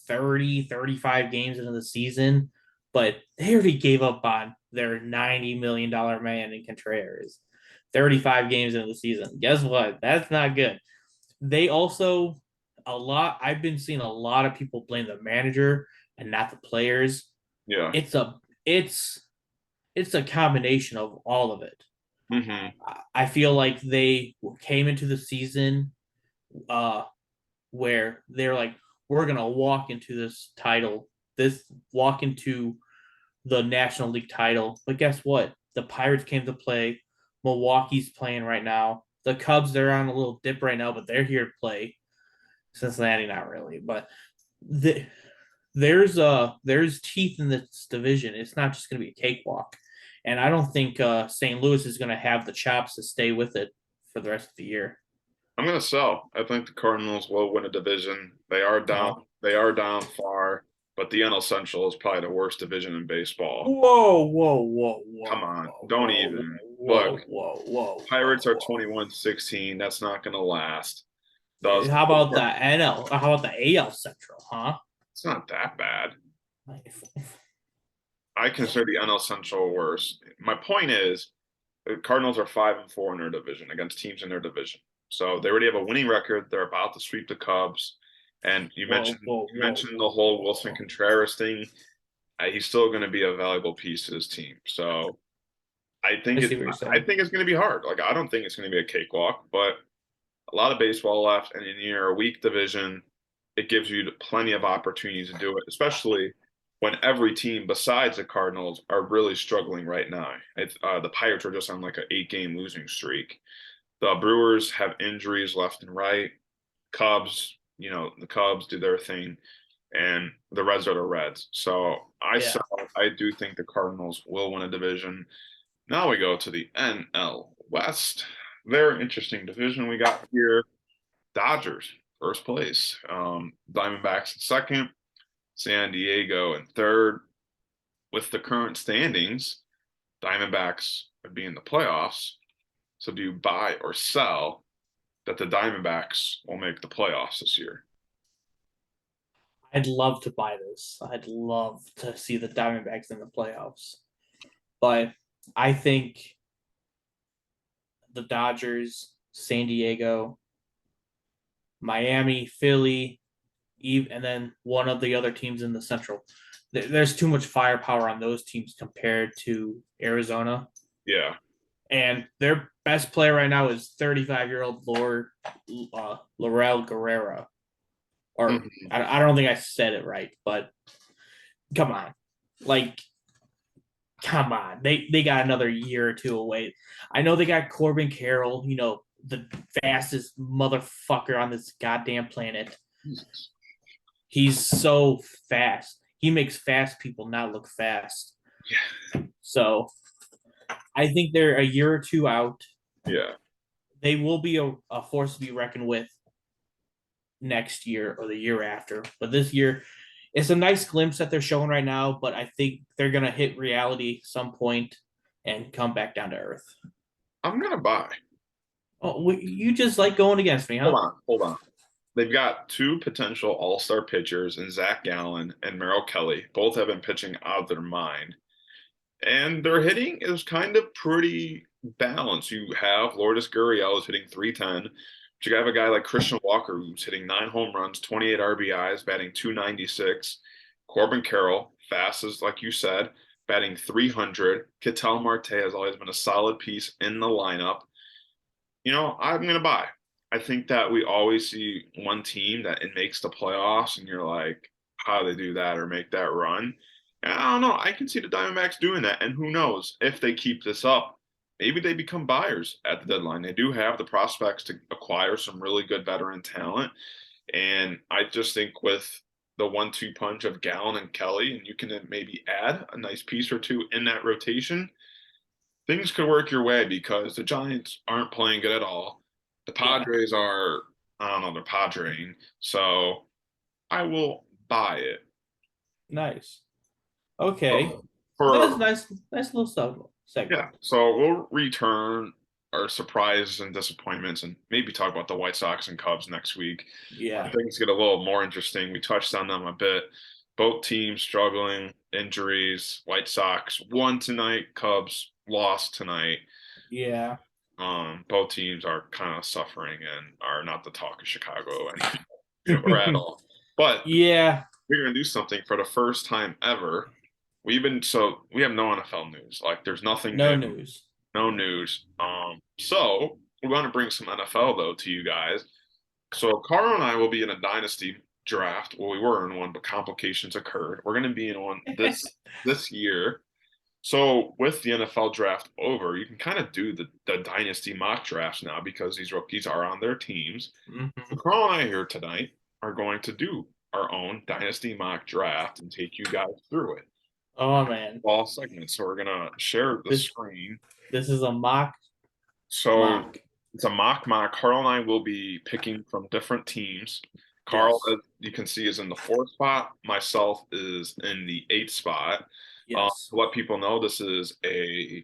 30, 35 games into the season, but they already gave up on their $90 million man in Contreras. 35 games into the season. Guess what? That's not good. They also I've been seeing a lot of people blame the manager and not the players. Yeah. It's it's a combination of all of it. Mm-hmm. I feel like they came into the season uh where they're like, we're gonna walk into walk into the National League title. But guess what? The Pirates came to play. Milwaukee's playing right now. The Cubs, they're on a little dip right now, but they're here to play. Cincinnati, not really, but there's teeth in this division. It's not just going to be a cakewalk, and I don't think St. Louis is going to have the chops to stay with it for the rest of the year. I'm gonna sell. I think the Cardinals will win a division. They are down. Oh. They are down far, but the NL Central is probably the worst division in baseball. Whoa, whoa, whoa, Come whoa, on, whoa, don't whoa, even whoa, look. whoa, whoa, Pirates are whoa. 21-16. That's not gonna last. Does How about the NL? How about the AL Central? Huh? It's not that bad. I consider the NL Central worse. My point is, the Cardinals are 5-4 in their division against teams in their division. So they already have a winning record. They're about to sweep the Cubs. And you Whoa, mentioned whoa, you whoa, mentioned the whoa, whole whoa, Wilson whoa. Contreras thing. He's still going to be a valuable piece to his team. So I see what you're I saying. think it's going to be hard. Like I don't think it's going to be a cakewalk, but a lot of baseball left, and in your weak division, it gives you plenty of opportunities to do it, especially when every team besides the Cardinals are really struggling right now. The Pirates are just on like an 8-game losing streak. The Brewers have injuries left and right. Cubs, the Cubs do their thing, and the Reds are the Reds. So Yeah. I do think the Cardinals will win a division. Now we go to the NL West. Very interesting division we got here. Dodgers, first place. Diamondbacks in second. San Diego in third. With the current standings, Diamondbacks would be in the playoffs. So do you buy or sell that the Diamondbacks will make the playoffs this year? I'd love to buy this. I'd love to see the Diamondbacks in the playoffs. But I think the Dodgers, San Diego, Miami, Philly, and then one of the other teams in the Central. There's too much firepower on those teams compared to Arizona. Yeah. And their best player right now is 35-year-old Laurel Guerrera. Or Mhm. I don't think I said it right, but come on. Like, come on. They got another year or two away. I know they got Corbin Carroll, the fastest motherfucker on this goddamn planet. Jesus. He's so fast. He makes fast people not look fast. Yeah. So I think they're a year or two out. Yeah. They will be a force to be reckoned with next year or the year after. But this year, it's a nice glimpse that they're showing right now, but I think they're gonna hit reality some point and come back down to earth. I'm gonna buy. Oh, you just like going against me, Hold huh? on, hold on. They've got two potential all-star pitchers in Zach Gallen and Merrill Kelly. Both have been pitching out of their mind. And their hitting is kind of pretty balanced. You have Lourdes Gurriel is hitting 310. But you have a guy like Christian Walker who's hitting 9 home runs, 28 RBIs, batting 296. Corbin Carroll, fast as like you said, batting 300. Ketel Marte has always been a solid piece in the lineup. I'm gonna buy. I think that we always see one team that it makes the playoffs, and you're like, how do they do that or make that run? And I don't know. I can see the Diamondbacks doing that, and who knows if they keep this up, maybe they become buyers at the deadline. They do have the prospects to acquire some really good veteran talent, and I just think with the 1-2 punch of Gallen and Kelly, and you can then maybe add a nice piece or two in that rotation, things could work your way because the Giants aren't playing good at all. The Yeah, Padres are, I don't know, they're Padreing. So I will buy it. nice. Okay, that was For nice little segment. Yeah, so we'll return our surprises and disappointments and maybe talk about the White Sox and Cubs next week. Yeah, Things get a little more interesting. We touched on them a bit. Both teams struggling, injuries. White Sox won tonight, Cubs lost tonight. yeah. Both teams are kind of suffering and are not the talk of Chicago anymore or at all. But Yeah, we're gonna do something for the first time ever. We have no NFL news. Like there's nothing no new, news. no news. So we want to bring some NFL though to you guys. So Carl and I will be in a dynasty draft. Well, we were in one, but complications occurred. We're gonna be in one this year. So with the NFL draft over, you can kind of do the dynasty mock drafts now because these rookies are on their teams. So Mhm. Carl and I here tonight are going to do our own dynasty mock draft and take you guys through it. Oh man, All segments. So we're gonna share the this screen. this is a mock So mock. it's a mock. Carl and I will be picking from different teams. Carl, Yes, as you can see, is in the 4th spot. Myself is in the 8th spot. yes. To let people know, this is I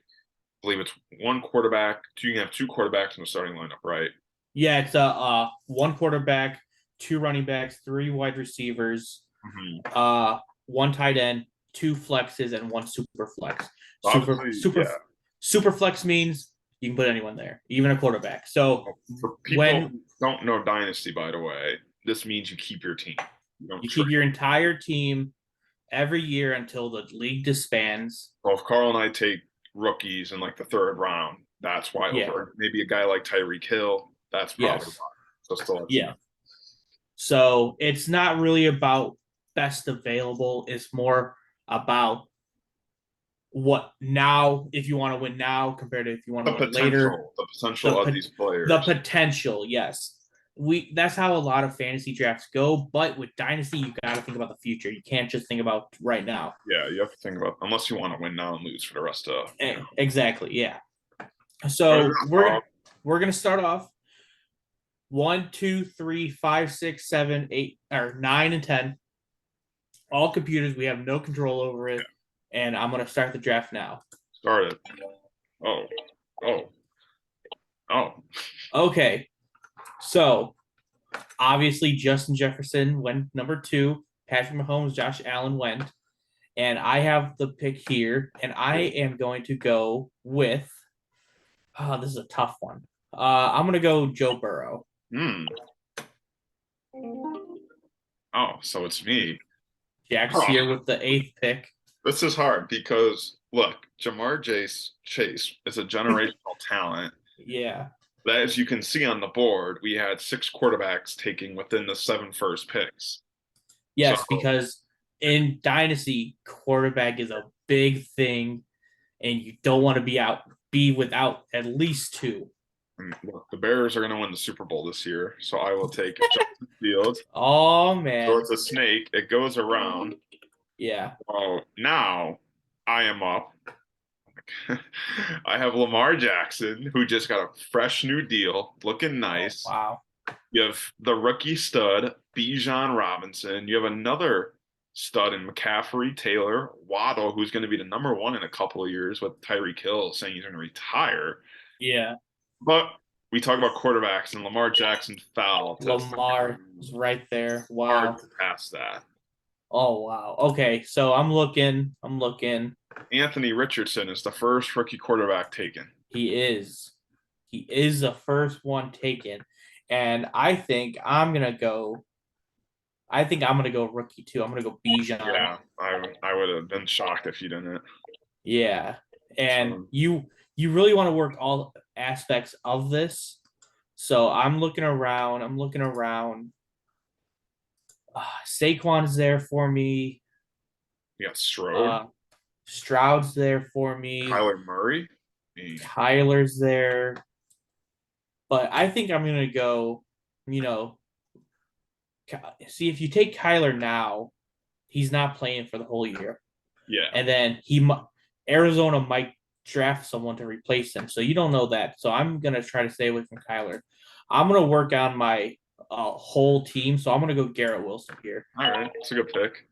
believe it's one quarterback. You can have two quarterbacks in the starting lineup, right? Yeah, it's a one quarterback, two running backs, three wide receivers, Mm-hmm. one tight end, two flexes, and one super flex. Super Obviously, super yeah. super flex means you can put anyone there, even a quarterback. So For people when who don't know Dynasty, by the way, this means you keep your team. You don't you trade. keep your entire team every year until the league disbands. So if Carl and I take rookies in like the 3rd round, that's why Yeah. over maybe a guy like Tyreek Hill, that's probably Yes. why. So still let you know. Yeah. So it's not really about best available. It's more about what now, if you want to win now compared to if you want to win later. The potential of The these the players. potential, yes. That's how a lot of fantasy drafts go. But with Dynasty, you got to think about the future. You can't just think about right now. Yeah, you have to think about unless you want to win now and lose for the rest of Exactly. Yeah. Start it So off, Carl. we're gonna start off 1, 2, 3, 5, 6, 7, 8, or 9 and 10. All computers. We have no control over it. And I'm gonna start the draft now. Start it. Oh, oh, oh. Okay. So obviously Justin Jefferson went number 2. Patrick Mahomes, Josh Allen went. And I have the pick here, and I am going to go with. Oh, this is a tough one. I'm gonna go Joe Burrow. Hmm. Oh, so it's me. Jack's Oh, here with the 8th pick. this is hard because look, Chase is a generational talent. Yeah. That, as you can see on the board, we had 6 quarterbacks taking within the 7 first picks. So Yes, because in Dynasty, quarterback is a big thing, and you don't want to be without at least 2. look, the Bears are going to win the Super Bowl this year. So I will take Justin Fields. Oh So man. it's a snake. It goes around. Yeah. Oh, now I am up. I have Lamar Jackson, who just got a fresh new deal, looking Oh nice. wow. You have the rookie stud, Bijan Robinson. You have another stud in McCaffrey, Taylor, Waddle, who's going to be the number one in a couple of years with Tyreek Hill saying he's going to retire. Yeah. But we talk about quarterbacks, and Lamar Jackson fell to Lamar is right there. hard Wow. to pass that. Oh wow. Okay, so I'm looking. I'm looking. Anthony Richardson is the first rookie quarterback taken. He is. He is the first one taken. And I think I'm gonna go rookie too. I'm gonna go Bijan. Yeah, I would have been shocked if you didn't. Yeah. And So, you really want to work all aspects of this. So I'm looking around. I'm looking around. Saquon's there for me. you got Strode, Stroud's there for me. Kyler Murray. Tyler's there. But I think I'm going to go, you know, see if you take Kyler now, he's not playing for the whole year. Yeah. And then Arizona might draft someone to replace him. So you don't know that. So I'm going to try to stay away from Kyler. I'm going to work on my whole team. So I'm going to go Garrett Wilson here. All right. It's a good pick.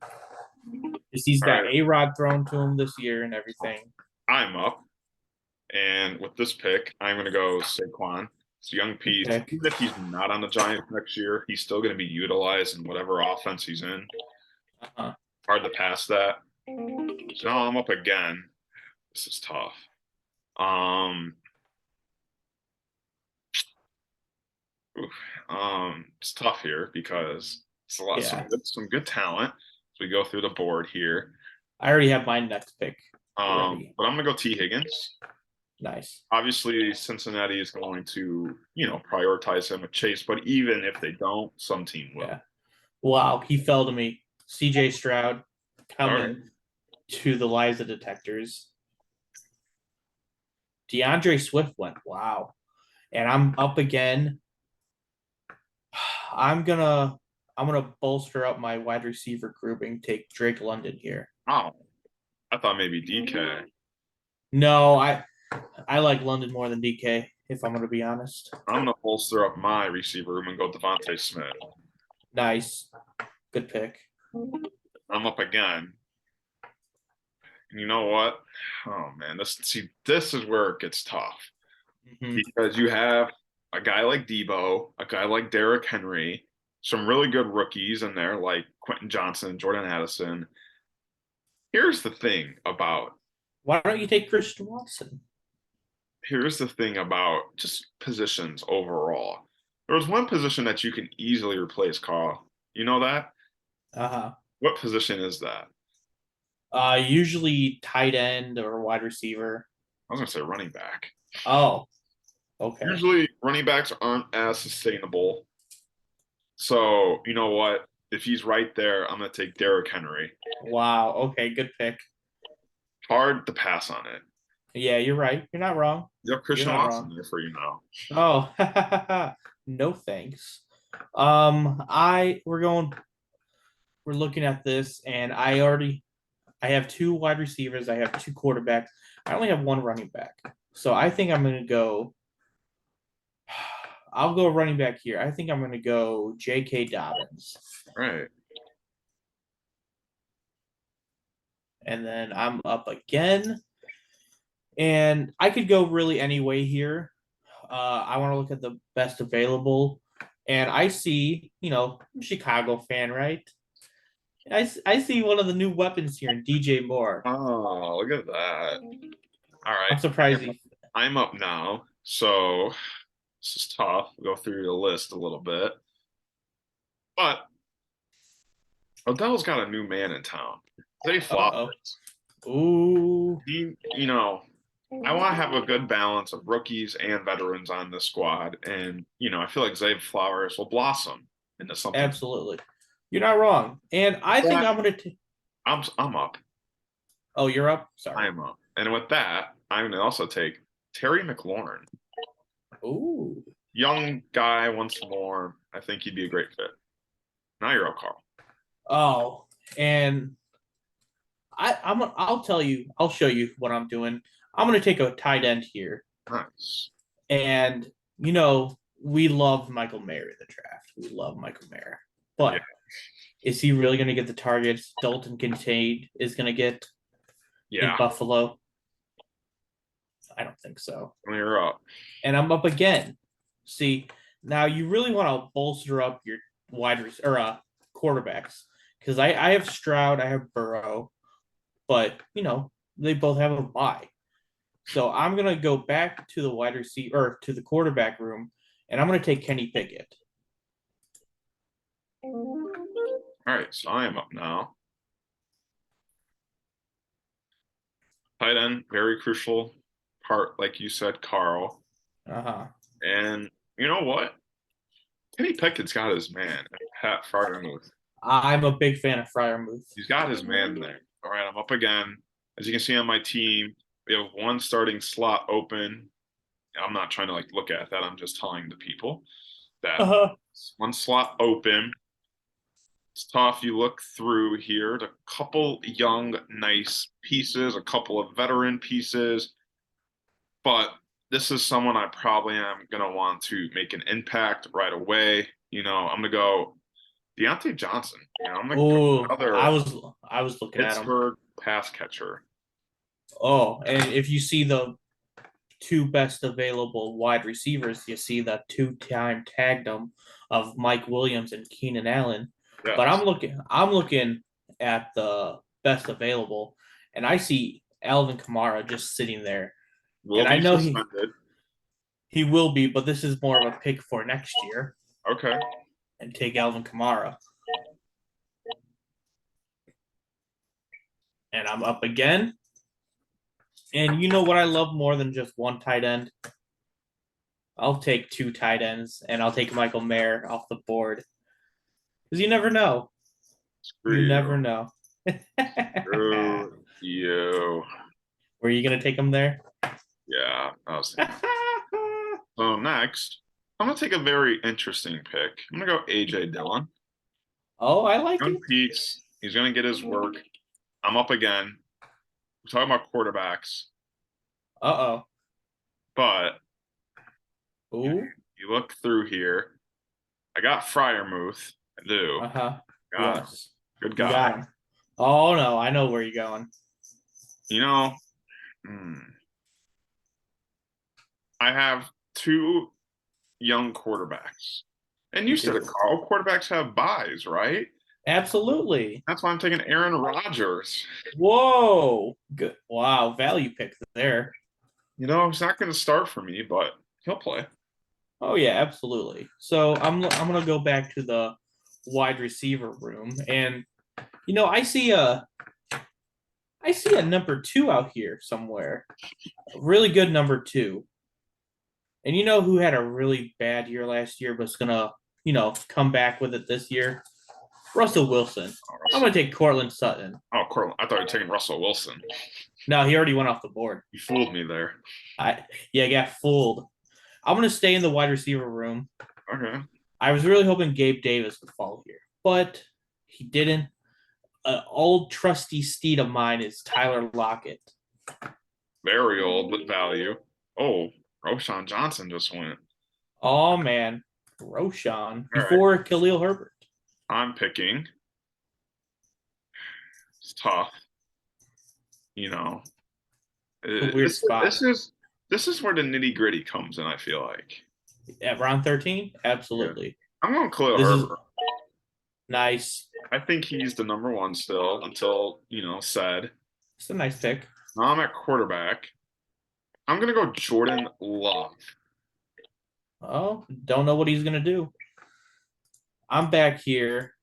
Because he's got right. A-Rod thrown to him this year and everything. I'm up. And with this pick, I'm going to go Saquon. It's a young piece. Okay. Even if he's not on the Giants next year, he's still going to be utilized in whatever offense he's in. Hard to pass that. So now I'm up again. This is tough. It's tough here because it's a lot some good talent. So we go through the board here. I already have my next pick. But I'm gonna go T. Higgins. Nice. Obviously, Cincinnati is going to, prioritize him with Chase, but even if they don't, some team will. Yeah. Wow, he fell to me. CJ Stroud coming to the Liza detectors. DeAndre Swift went. Wow. And I'm up again. I'm gonna bolster up my wide receiver grouping, take Drake London here. Oh. I thought maybe DK. No, I like London more than DK, if I'm gonna be honest. I'm gonna bolster up my receiver room and go Devontae Smith. Nice. Good pick. I'm up again. And you know what? Oh man, this is where it gets tough. Mm-hmm. Because you have a guy like Debo, a guy like Derrick Henry, some really good rookies in there like Quentin Johnson, Jordan Addison. Here's the thing about why don't you take Christian Watson? Here's the thing about just positions overall. There was one position that you can easily replace, Carl. You know that? What position is that? Usually tight end or wide receiver. I was gonna say running back. Oh, okay. Usually running backs aren't as sustainable. So you know what? If he's right there, I'm gonna take Derrick Henry. Wow. Okay, good pick. Hard to pass on it. Yeah, you're right. You're not wrong. You have Christian Watson there for you now. Oh, no thanks. We're looking at this, and I have two wide receivers. I have two quarterbacks. I only have one running back. So I think I'm going to go. I'll go running back here. I think I'm going to go J.K. Dobbins. Right. And then I'm up again. And I could go really any way here. I want to look at the best available. And I see, I'm a Chicago fan, right? I see one of the new weapons here in DJ Moore. Oh, look at that. All right. I'm surprised. I'm up now. So this is tough. We'll go through the list a little bit. But Odell's got a new man in town. Zay Flowers. Ooh. I want to have a good balance of rookies and veterans on the squad. And, I feel like Zay Flowers will blossom into something. Absolutely. You're not wrong. And I think I'm going to I'm up. Oh, you're up? Sorry. I am up. And with that, I'm going to also take Terry McLaurin. Ooh. Young guy once more. I think he'd be a great fit. Now you're up, Carl. Oh, and I'll show you what I'm doing. I'm going to take a tight end here. Nice. And, we love Michael Mayer in the draft. We love Michael Mayer. But Is he really going to get the targets Dalton Kincaid is going to get in Yeah, Buffalo? I don't think so. you're up. And I'm up again. See, now you really want to bolster up your quarterbacks because I have Stroud, I have Burrow, but they both have a bye. So I'm gonna go back to the wide receiver or to the quarterback room, and I'm gonna take Kenny Pickett. All right, so I am up now. Tight end, very crucial part, like you said, Carl. Uh-huh. And you know what? Kenny Pickett's got his man, Pat Fryermuth. I'm a big fan of Fryermuth. He's got his man there. All right, I'm up again. As you can see on my team, we have one starting slot open. I'm not trying to like look at that. I'm just telling the people that Uh-huh. one slot open. It's tough. You look through here, a couple young, nice pieces, a couple of veteran pieces, but this is someone I probably am going to want to make an impact right away. I'm going to go Deontay Johnson. I'm going to go Oh, I another was looking at him. Pittsburgh pass catcher. Oh, and if you see the two best available wide receivers, you see the two-time tagdom of Mike Williams and Keenan Allen. But Yes. I'm looking at the best available, and I see Alvin Kamara just sitting there. Will And I be know suspended. he will be, but this is more of a pick for next year Okay. and take Alvin Kamara. And I'm up again. And you know what I love more than just one tight end? I'll take two tight ends, and I'll take Michael Mayer off the board. Because you never know. Screw You you. never know. Screw you. Were you going to take him there? Yeah. So next, I'm going to take a very interesting pick. I'm going to go A.J. Dillon. Oh, I like Young it. piece. He's going to get his work. I'm up again. We're talking about quarterbacks, Uh-oh. but Ooh. you look through here. I got Fryermuth. I do. Uh-huh. Got him. Yes. Good You guy. got him. Oh, no. I know where you're going. You know, I have two young quarterbacks. And you said it, Carl. Quarterbacks have buys, right? Absolutely. That's why I'm taking Aaron Rodgers. Whoa. Good. Wow. Value pick there. He's not going to start for me, but he'll play. Oh, yeah, absolutely. So I'm going to go back to the wide receiver room. And, I see a number 2 out here somewhere. A really good number 2. And you know who had a really bad year last year, but's gonna, come back with it this year? Russell Wilson. I'm gonna take Cortland Sutton. Oh, Cortland. I thought you were taking Russell Wilson. No, he already went off the board. You fooled me there. I got fooled. I'm gonna stay in the wide receiver room. Okay. I was really hoping Gabe Davis would fall here, but he didn't. An old trusty steed of mine is Tyler Lockett. Very old with value. Oh, Roshan Johnson just went. Oh man, Roshan All before Khalil Herbert. I'm picking. It's tough. A weird spot. This is where the nitty gritty comes in. I feel like At round 13, absolutely. I'm going Khalil This is Herbert. nice. I think he's the number one still until said. It's a nice pick. Now I'm at quarterback. I'm gonna go Jordan Love. Oh, don't know what he's gonna do. I'm back here,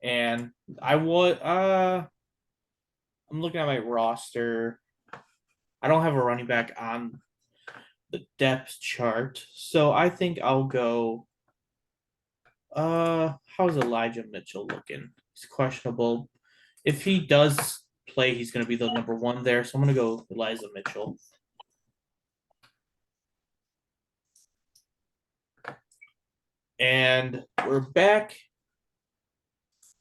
and I'm looking at my roster. I don't have a running back on the depth chart, so I think I'll go. How's Elijah Mitchell looking? He's questionable. If he does play, he's gonna be the number 1 there. So I'm gonna go Elijah Mitchell. And we're back.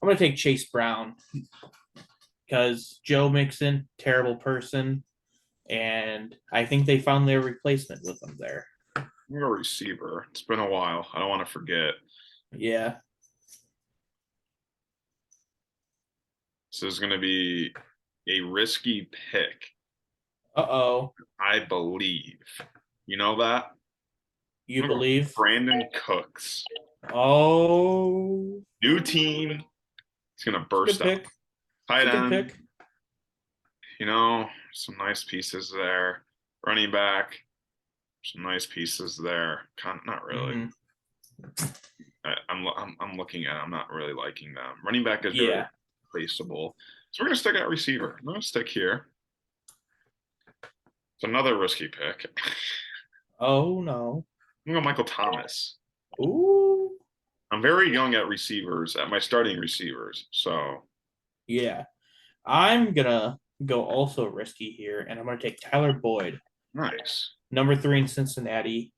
I'm going to take Chase Brown because Joe Mixon, terrible person. And I think they found their replacement with him there. I'm a receiver. It's been a while. I don't want to forget. Yeah. This is going to be a risky pick, Uh-oh. I believe. You know that? You I'm gonna go believe? Brandon Cooks. Oh, New team. It's going to it's a good burst out. pick. It's Tight a good end. pick. Some nice pieces there. Running back. Some nice pieces there. Not really. Hmm. I'm looking at. I'm not really liking them. Running back is very Yeah. replaceable. So we're gonna stick at receiver. I'm gonna stick here. It's another risky pick. Oh no. I'm gonna go Michael Thomas. Ooh. I'm very young at receivers, at my starting receivers. So Yeah. I'm gonna go also risky here, and I'm gonna take Tyler Boyd, nice. number 3 in Cincinnati.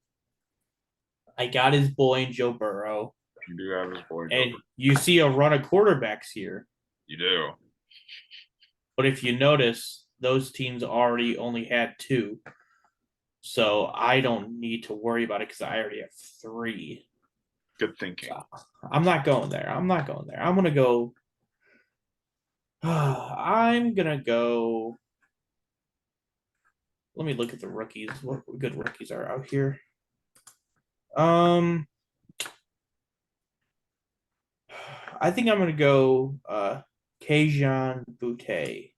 I got his boy in Joe Burrow, You do have his boy and over. you see a run of quarterbacks here. You do. But if you notice, those teams already only had 2, so I don't need to worry about it because I already have 3. Good thinking. So I'm not going there. I'm not going there. I'm gonna go. I'm gonna go. Let me look at the rookies. What good rookies are out here? Um, I think I'm gonna go Kayjon Boutte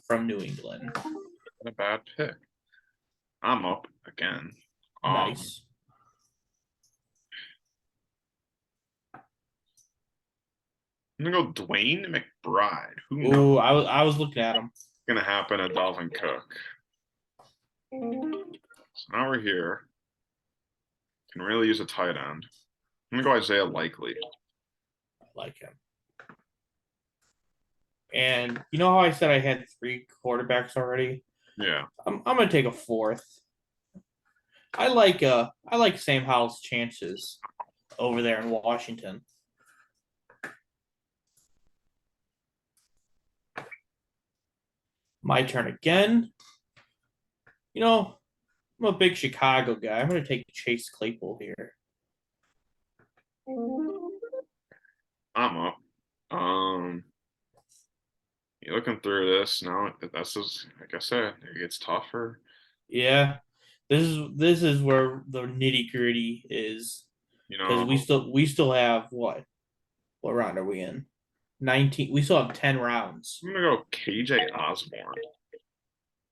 from New England. Not a bad pick. I'm up again. Nice. I'm gonna go Dwayne McBride. Who knows Ooh, what's I was looking at him. gonna happen at Dalvin Cook? So now we're here. Can really use a tight end. I'm gonna go Isaiah Likely. I like him. And you know how I said I had 3 quarterbacks already? Yeah. I'm gonna take a 4th. I like Sam Howell's chances over there in Washington. My turn again. You know, I'm a big Chicago guy. I'm going to take Chase Claypool here. I'm up. You're looking through this now. That's just like I said, it gets tougher. Yeah, this is where the nitty gritty is You because know, we still have what round are we in? 19. We still have 10 rounds. I'm gonna go KJ Osborne.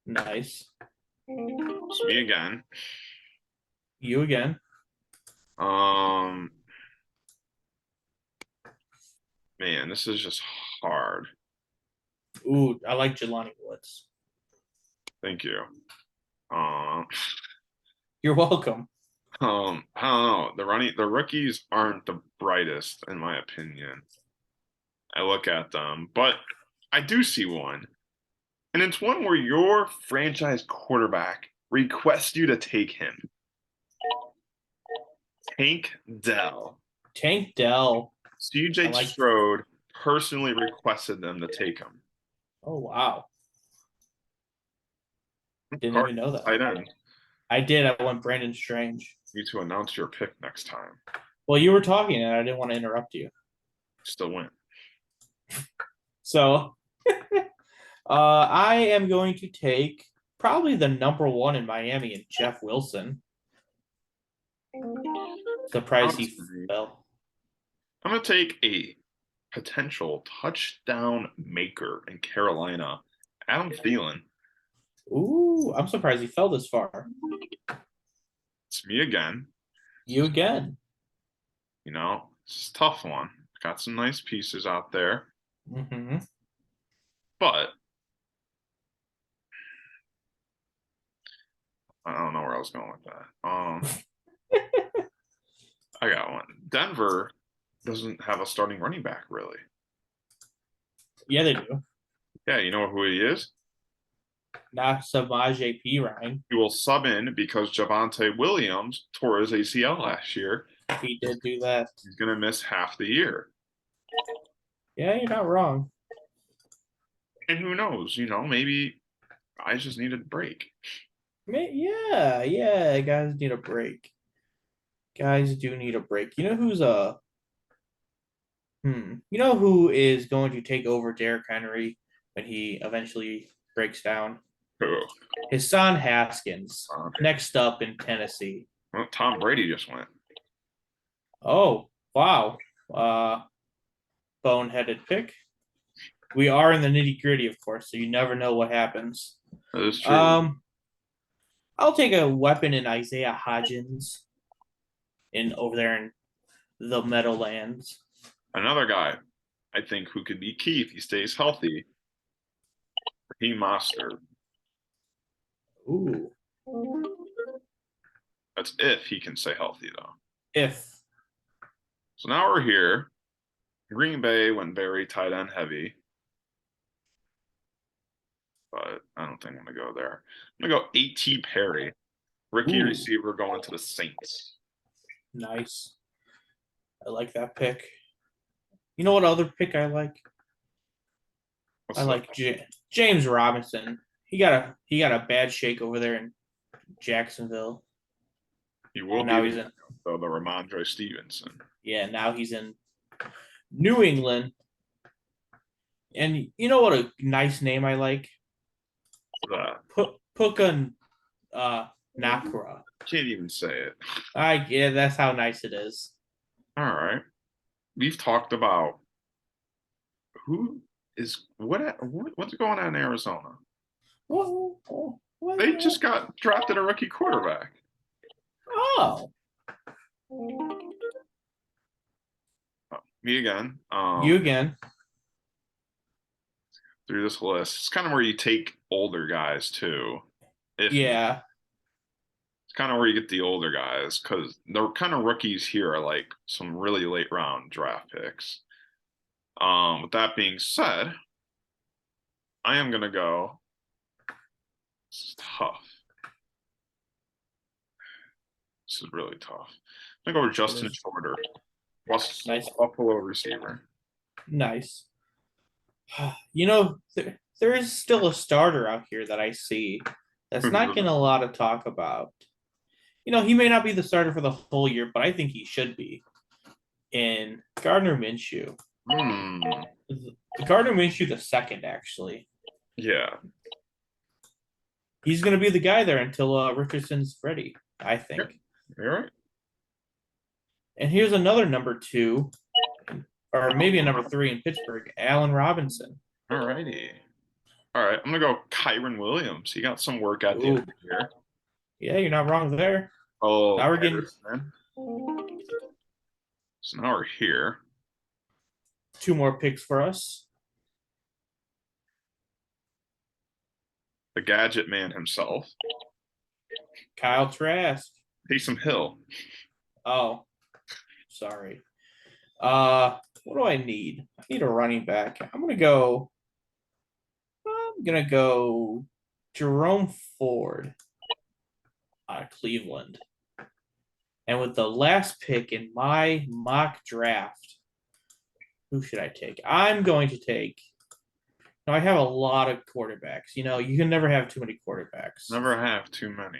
Nice. It's me again. You again. Um, man, this is just hard. Ooh, I like Jelani Woods. Thank you. Um, You're welcome. I don't know. The rookies aren't the brightest in my opinion. I look at them, but I do see one. And it's one where your franchise quarterback requests you to take him. Tank Dell. Tank Dell. I CJ like. Strode personally requested them to take him. Oh wow, didn't Card even know that. tight end. I did. I went Brandon Strange. You need to announce your pick next time. Well, you were talking, and I didn't want to interrupt you. Still win. So, I am going to take probably the number 1 in Miami and Jeff Wilson. Surprised he fell. I'm going to take a potential touchdown maker in Carolina, Adam Thielen. Ooh, I'm surprised he fell this far. It's me again. You again. It's a tough one. Got some nice pieces out there. Mm-hmm. But I don't know where I was going with that. I got one. Denver doesn't have a starting running back, really. Yeah, they do. Yeah, you know who he is? Not Samaje Perine. He will sub in because Javonte Williams tore his ACL last year. He did do that. He's going to miss half the year. Yeah, you're not wrong. And who knows? Maybe I just needed a break. Yeah, guys need a break. Guys do need a break. You know who's You know who is going to take over Derrick Henry when he eventually breaks down? Who? His son Haskins. Okay. Next up in Tennessee. Well, Tom Brady just went. Oh, wow. Uh, boneheaded pick. We are in the nitty gritty, of course, so you never know what happens. That is true. Um, I'll take a weapon in Isaiah Hodgins in over there in the Meadowlands. Another guy, I think, who could be key if he stays healthy. He Mostert. Ooh, That's if he can stay healthy, though. if So now we're here. Green Bay went very tight end heavy, but I don't think I'm gonna go there. I'm gonna go A.T. Perry, rookie Ooh, receiver going to the Saints. nice. I like that pick. You know what other pick I like? What's I that? like James Robinson. He got a bad shake over there in Jacksonville. He will Now be he's in the Ramondre Stevenson. now he's in New England. And you know what a nice name I like? That Puka Nakra. can't even say it. Yeah, that's how nice it is. All right, we've talked about who is what's going on in Arizona. They just got drafted a rookie quarterback. Oh, Oh, me again. you again. Through this list, it's kind of where you take older guys too. If need. Yeah, It's kind of where you get the older guys because the kind of rookies here are like some really late round draft picks. With that being said, I am gonna go. This is tough. This is really tough. I'm gonna go with Justin is. Shorter, Nice, Buffalo receiver. nice. You know, there is still a starter out here that I see that's not getting a lot of talk about. You know, he may not be the starter for the whole year, but I think he should be. In Gardner Minshew, Hmm. Gardner Minshew the second, actually. Yeah. He's going to be the guy there until Richardson's ready, I think. You're right. And here's another number two, or maybe a number three in Pittsburgh, Allen Robinson. All righty. All right. I'm gonna go Kyron Williams. He got some work at the end of the year. Yeah, you're not wrong there. Oh, Now we're getting so now we're here. two more picks for us. The gadget man himself, Kyle Trask. Taysom Hill. Oh, sorry. What do I need? I need a running back. I'm gonna go Jerome Ford out of Cleveland. And with the last pick in my mock draft, who should I take? I'm going to take. Now I have a lot of quarterbacks. You know, you can never have too many quarterbacks. Never have too many.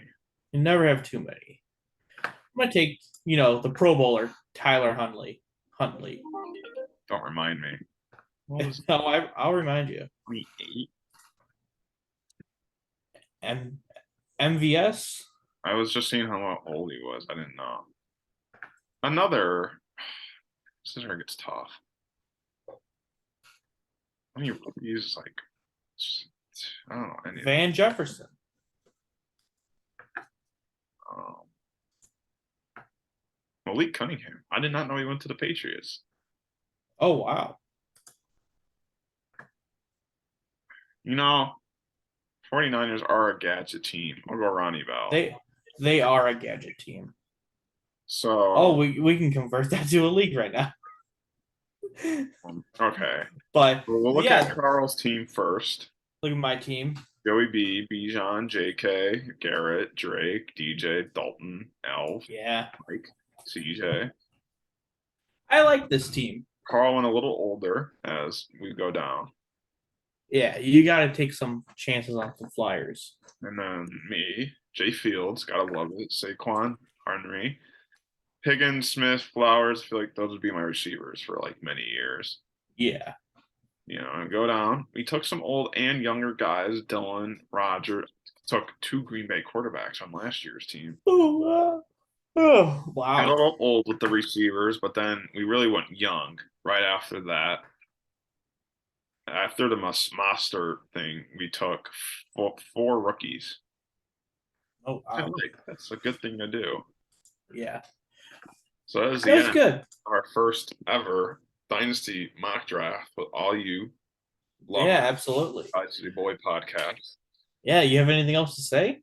You never have too many. I'm gonna take, the Pro Bowler Tyler Huntley. Don't remind me. What was No, I'll remind you. 28? MVS. I was just seeing how old he was. I didn't know. Another. This is where it gets tough. I mean, he's like, I don't know. Van Jefferson. Um, Malik Cunningham. I did not know he went to the Patriots. Oh wow. 49ers are a gadget team. I'll go Ronnie Bell. They are a gadget team. So we can convert that to a league right now. Okay. But we'll look at Carl's team first. Look at my team. Joey B, Bijan, JK, Garrett, Drake, DJ, Dalton, Elf, Yeah. Mike, CJ. I like this team. Carl went a little older as we go down. Yeah, you got to take some chances on the Flyers. And then me, Jay Fields, gotta love it. Saquon, Henry, Higgins, Smith, Flowers. I feel like those would be my receivers for like many years. Yeah. And go down. We took some old and younger guys. Dylan, Roger. Took 2 Green Bay quarterbacks on last year's team. Oh, Got a wow. little old with the receivers, but then we really went young right after that. After the Master thing, we took 4 rookies. Oh, I wow. like that's a good thing to do. Yeah. So that was the That's end good. of our first ever Dynasty mock draft with all you Yeah, lovers. absolutely. Dynasty Boy podcast. Yeah, you have anything else to say?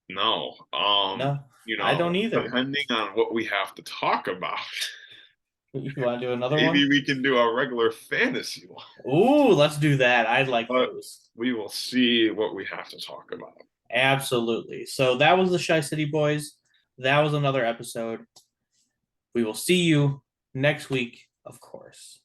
No, No, I don't either. depending on what we have to talk about, You want to do another maybe one? we can do a regular fantasy one. Ooh, let's do that. I like But those. we will see what we have to talk about. Absolutely. So that was the Shy City Boys. That was another episode. We will see you next week, of course.